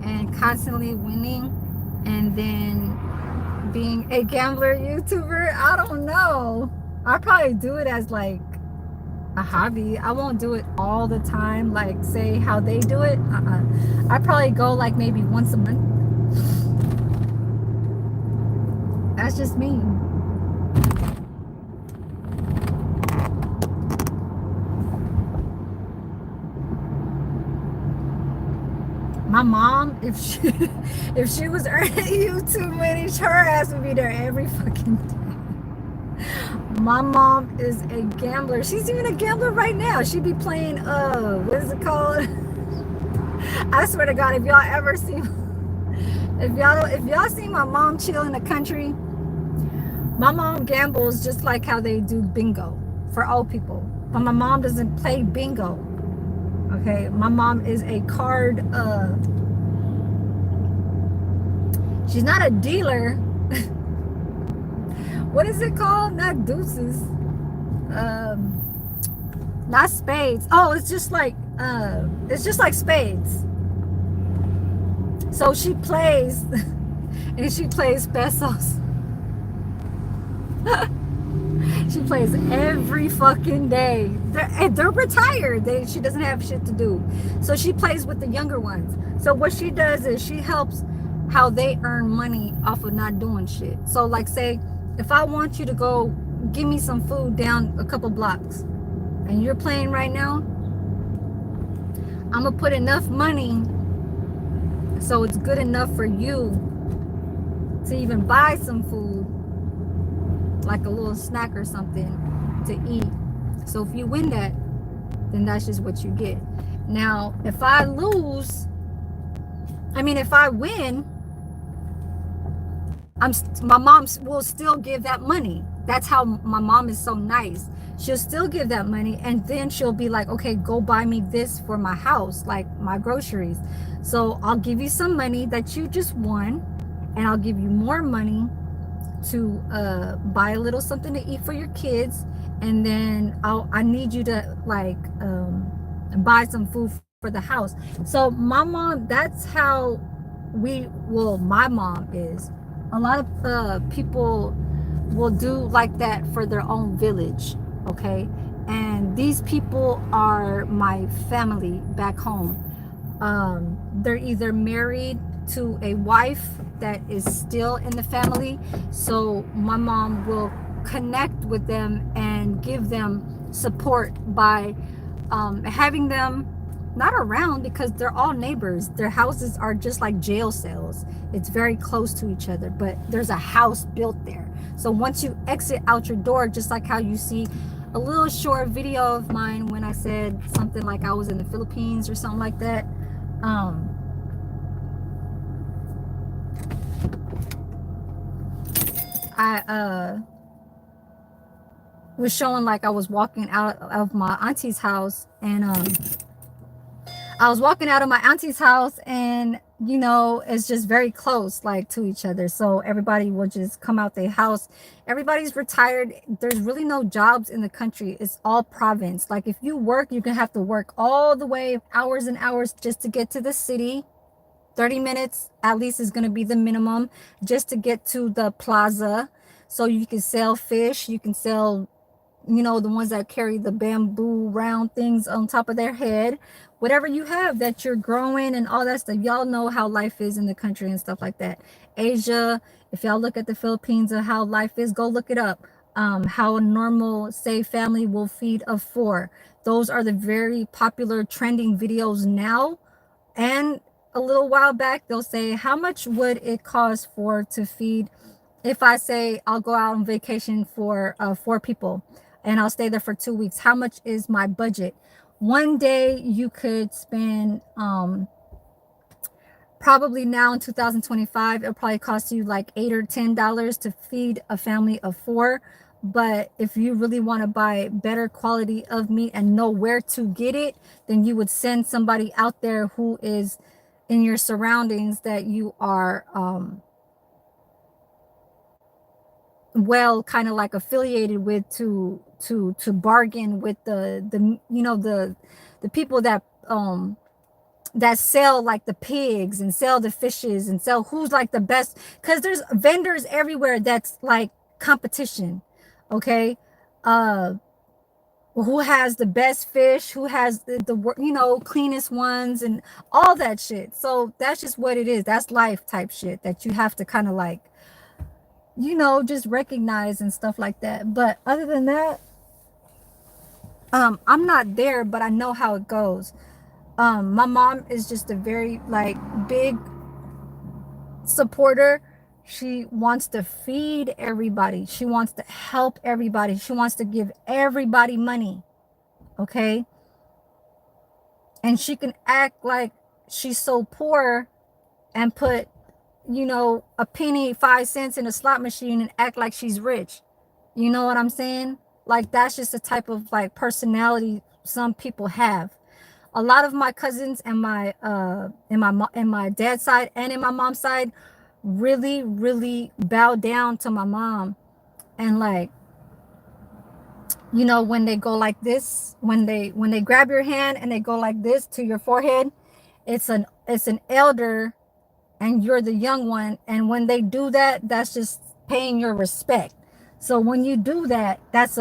and constantly winning and then being a gambler YouTuber? I don't know. I'll probably do it as like a hobby. I won't do it all the time, like say how they do it. I probably go like maybe once a month. That's just me. My mom, if she was earning YouTube money, her ass would be there every fucking day. My mom is a gambler. She's even a gambler right now. She be playing what is it called? I swear to God, if y'all ever see, if y'all see my mom chill in the country, my mom gambles just like how they do bingo for old people. But my mom doesn't play bingo. Okay, my mom is a card, she's not a dealer. What is it called? Not deuces. Not spades. Oh, it's just like spades. So she plays and she plays pesos. She plays every fucking day. They're retired. She doesn't have shit to do. So she plays with the younger ones. So what she does is she helps how they earn money off of not doing shit. So like say, if I want you to go give me some food down a couple blocks and you're playing right now, I'm gonna put enough money so it's good enough for you to even buy some food, like a little snack or something to eat. So if you win that, then that's just what you get. Now, if I win, my mom will still give that money. That's how my mom is so nice. She'll still give that money, and then she'll be like, okay, go buy me this for my house, like my groceries. So I'll give you some money that you just won, and I'll give you more money to buy a little something to eat for your kids, and then I need you to like buy some food for the house. So my mom, that's how my mom is. A lot of people will do like that for their own village, okay? And these people are my family back home. They're either married to a wife that is still in the family, so my mom will connect with them and give them support by having them not around, because they're all neighbors. Their houses are just like jail cells. It's very close to each other, but there's a house built there. So once you exit out your door, just like how you see a little short video of mine when I said something like I was in the Philippines or something like that, I was showing like I was walking out of my auntie's house, and I was walking out of my auntie's house, and you know, it's just very close like to each other, so everybody will just come out their house. Everybody's retired. There's really no jobs in the country. It's all province. Like if you work, you can have to work all the way hours and hours just to get to the city. 30 minutes at least is going to be the minimum just to get to the plaza, so you can sell fish, you can sell, you know, the ones that carry the bamboo round things on top of their head, whatever you have that you're growing and all that stuff. Y'all know how life is in the country and stuff like that. Asia, if y'all look at the Philippines and how life is, go look it up. How a normal, say, family will feed of 4. Those are the very popular trending videos now, and a little while back, they'll say, how much would it cost for to feed, if I say I'll go out on vacation for 4 people and I'll stay there for 2 weeks, how much is my budget? One day you could spend probably now in 2025, it'll probably cost you like $8 or $10 to feed a family of 4. But if you really want to buy better quality of meat and know where to get it, then you would send somebody out there who is in your surroundings that you are well kind of like affiliated with, to bargain with the you know, the people that that sell like the pigs and sell the fishes and sell who's like the best, because there's vendors everywhere that's like competition. Okay, who has the best fish, who has the you know, cleanest ones and all that shit. So that's just what it is. That's life type shit that you have to kind of like, you know, just recognize and stuff like that. But other than that, I'm not there, but I know how it goes. My mom is just a very like big supporter. She wants to feed everybody. She wants to help everybody. She wants to give everybody money. Okay. And she can act like she's so poor and put, you know, a penny, 5 cents in a slot machine and act like she's rich. You know what I'm saying? Like, that's just the type of like personality some people have. A lot of my cousins and my in my dad's side and in my mom's side really bow down to my mom. And like, you know, when they go like this, when they grab your hand and they go like this to your forehead, it's an elder and you're the young one. And when they do that, that's just paying your respect. So when you do that, that's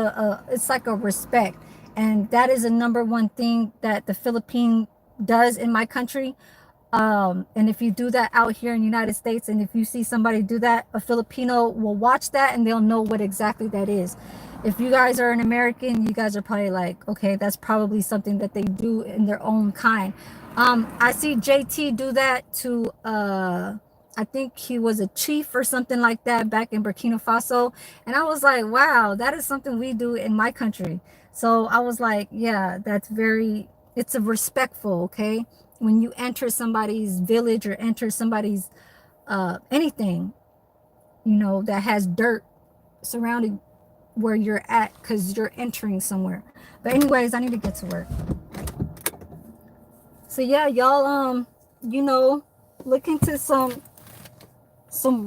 it's like a respect. And that is a #1 thing that the Philippine does in my country. And if you do that out here in the United States, and if you see somebody do that, a Filipino will watch that and they'll know what exactly that is. If you guys are an American, you guys are probably like, okay, that's probably something that they do in their own kind. I see JT do that to I think he was a chief or something like that back in Burkina Faso. And I was like, wow, that is something we do in my country. So I was like, yeah, that's very, it's a respectful, okay? When you enter somebody's village or enter somebody's anything, you know, that has dirt surrounding where you're at, because you're entering somewhere. But anyways, I need to get to work. So yeah, y'all, you know, look into some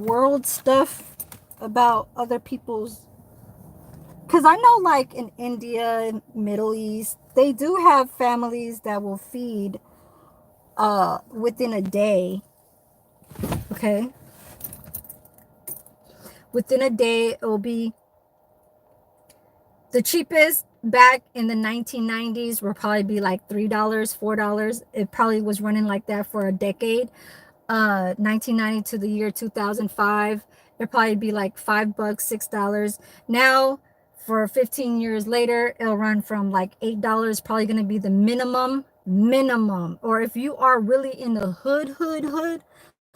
world stuff about other people's, because I know like in India and Middle East, they do have families that will feed within a day. Okay, within a day, it will be the cheapest back in the 1990s will probably be like $3, $4. It probably was running like that for a decade. 1990 to the year 2005, it'll probably be like $5, $6. Now, for 15 years later, it'll run from like $8, probably going to be the minimum. Or if you are really in the hood,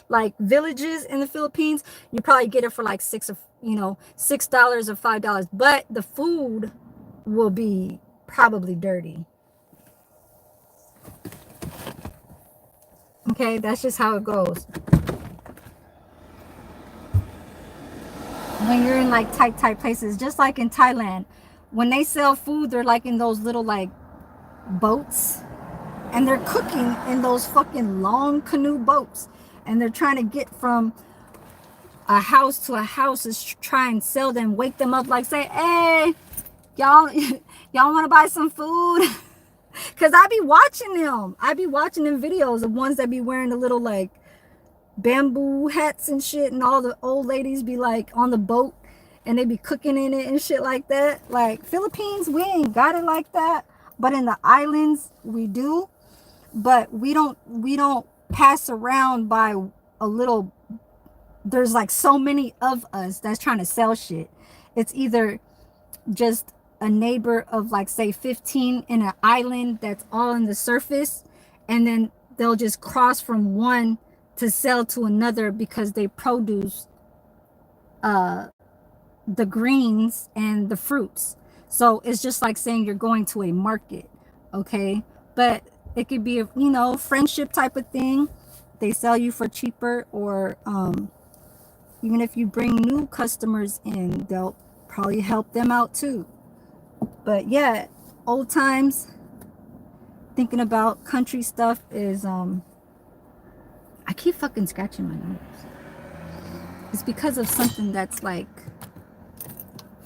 like villages in the Philippines, you probably get it for like $6 or $5. But the food will be probably dirty. Okay, that's just how it goes. When you're in like tight places, just like in Thailand, when they sell food, they're like in those little like boats, and they're cooking in those fucking long canoe boats, and they're trying to get from a house to a house, is try and sell them, wake them up, like say, hey, y'all want to buy some food? Because I be watching them videos of ones that be wearing the little like bamboo hats and shit, and all the old ladies be like on the boat and they be cooking in it and shit like that. Like, Philippines, we ain't got it like that, but in the islands we do. But we don't pass around by a little, there's like so many of us that's trying to sell shit. It's either just a neighbor of like say 15 in an island that's all in the surface, and then they'll just cross from one to sell to another because they produce the greens and the fruits. So it's just like saying you're going to a market, okay? But it could be a, you know, friendship type of thing. They sell you for cheaper, or even if you bring new customers in, they'll probably help them out too. But yeah, old times, thinking about country stuff is I keep fucking scratching my nose. It's because of something that's like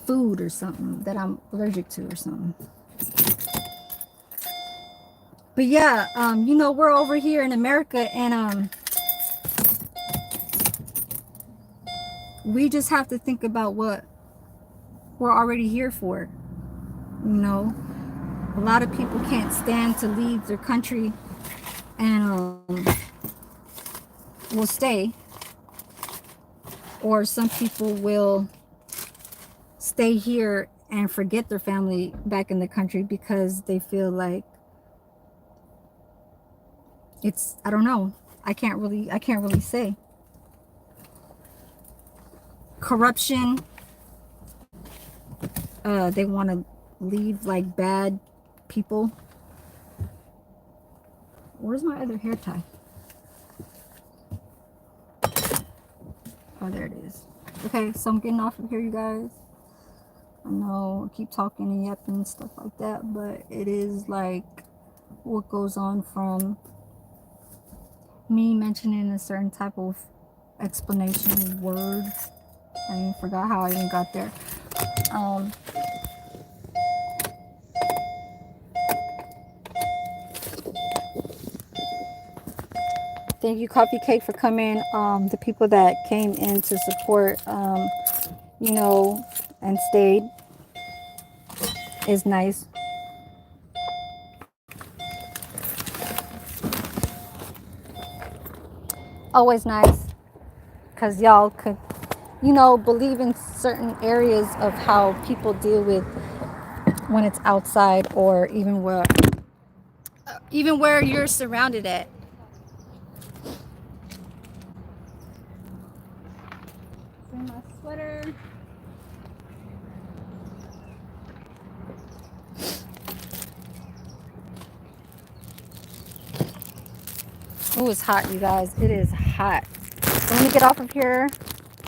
food or something that I'm allergic to or something. But yeah, you know, we're over here in America, and we just have to think about what we're already here for. You know, a lot of people can't stand to leave their country and will stay, or some people will stay here and forget their family back in the country because they feel like it's, I don't know, I can't really say. Corruption, they want to leave like bad people. Where's my other hair tie? Oh, there it is. Okay, so I'm getting off of here, you guys. I know I keep talking and yapping and stuff like that, but it is like what goes on from me mentioning a certain type of explanation words. I even forgot how I even got there. Thank you, Coffee Cake, for coming. The people that came in to support, you know, and stayed is nice. Always nice, because y'all could, you know, believe in certain areas of how people deal with when it's outside, or even where you're surrounded at. Bring my sweater. Oh, it's hot, you guys. It is hot. So let me get off of here.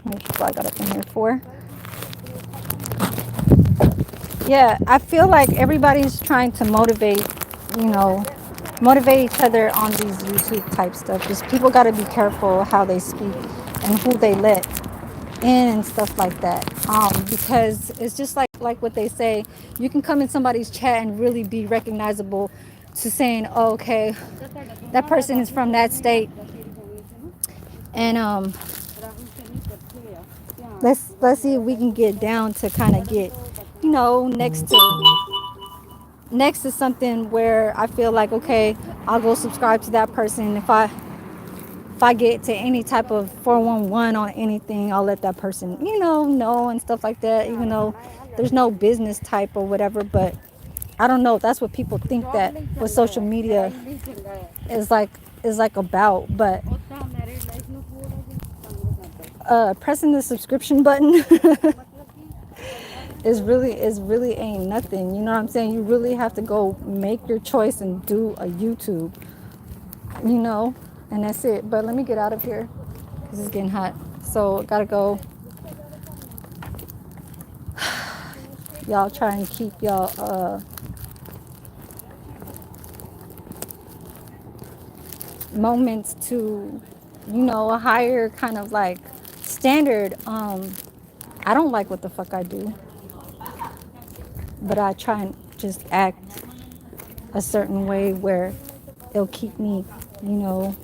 How many people I got up in here for? Yeah, I feel like everybody's trying to motivate, you know, motivate each other on these YouTube type stuff. Just people got to be careful how they speak and who they let in and stuff like that. Because it's just like what they say. You can come in somebody's chat and really be recognizable to saying, oh, okay, that person is from that state, and let's see if we can get down to kind of get, you know, next to something where I feel like, okay, I'll go subscribe to that person. If I get to any type of 411 on anything, I'll let that person, you know and stuff like that, even though there's no business type or whatever. But I don't know, that's what people think that what social media is like about. But pressing the subscription button is really ain't nothing. You know what I'm saying? You really have to go make your choice and do a YouTube, you know, and that's it. But let me get out of here because it's getting hot. So gotta go. Y'all try and keep y'all moments to, you know, a higher kind of like standard. I don't like what the fuck I do, but I try and just act a certain way where it'll keep me, you know,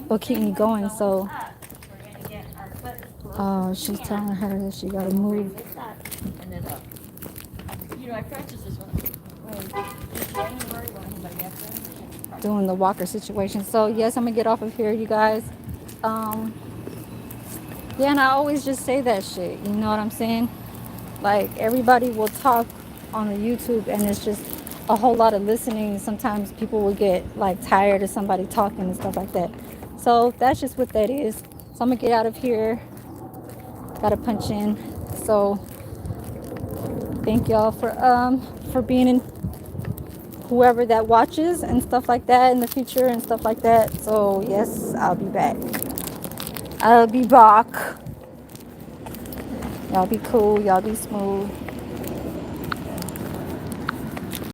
it'll keep me going. So she's telling her that she gotta move. Doing the walker situation. So yes, I'm gonna get off of here, you guys. Yeah, and I always just say that shit, you know what I'm saying? Like, everybody will talk on the YouTube, and it's just a whole lot of listening. Sometimes people will get like tired of somebody talking and stuff like that. So that's just what that is. So I'm gonna get out of here. Gotta punch in. So thank y'all for being in, whoever that watches and stuff like that in the future and stuff like that. So yes, I'll be back. I'll be back. Y'all be cool. Y'all be smooth.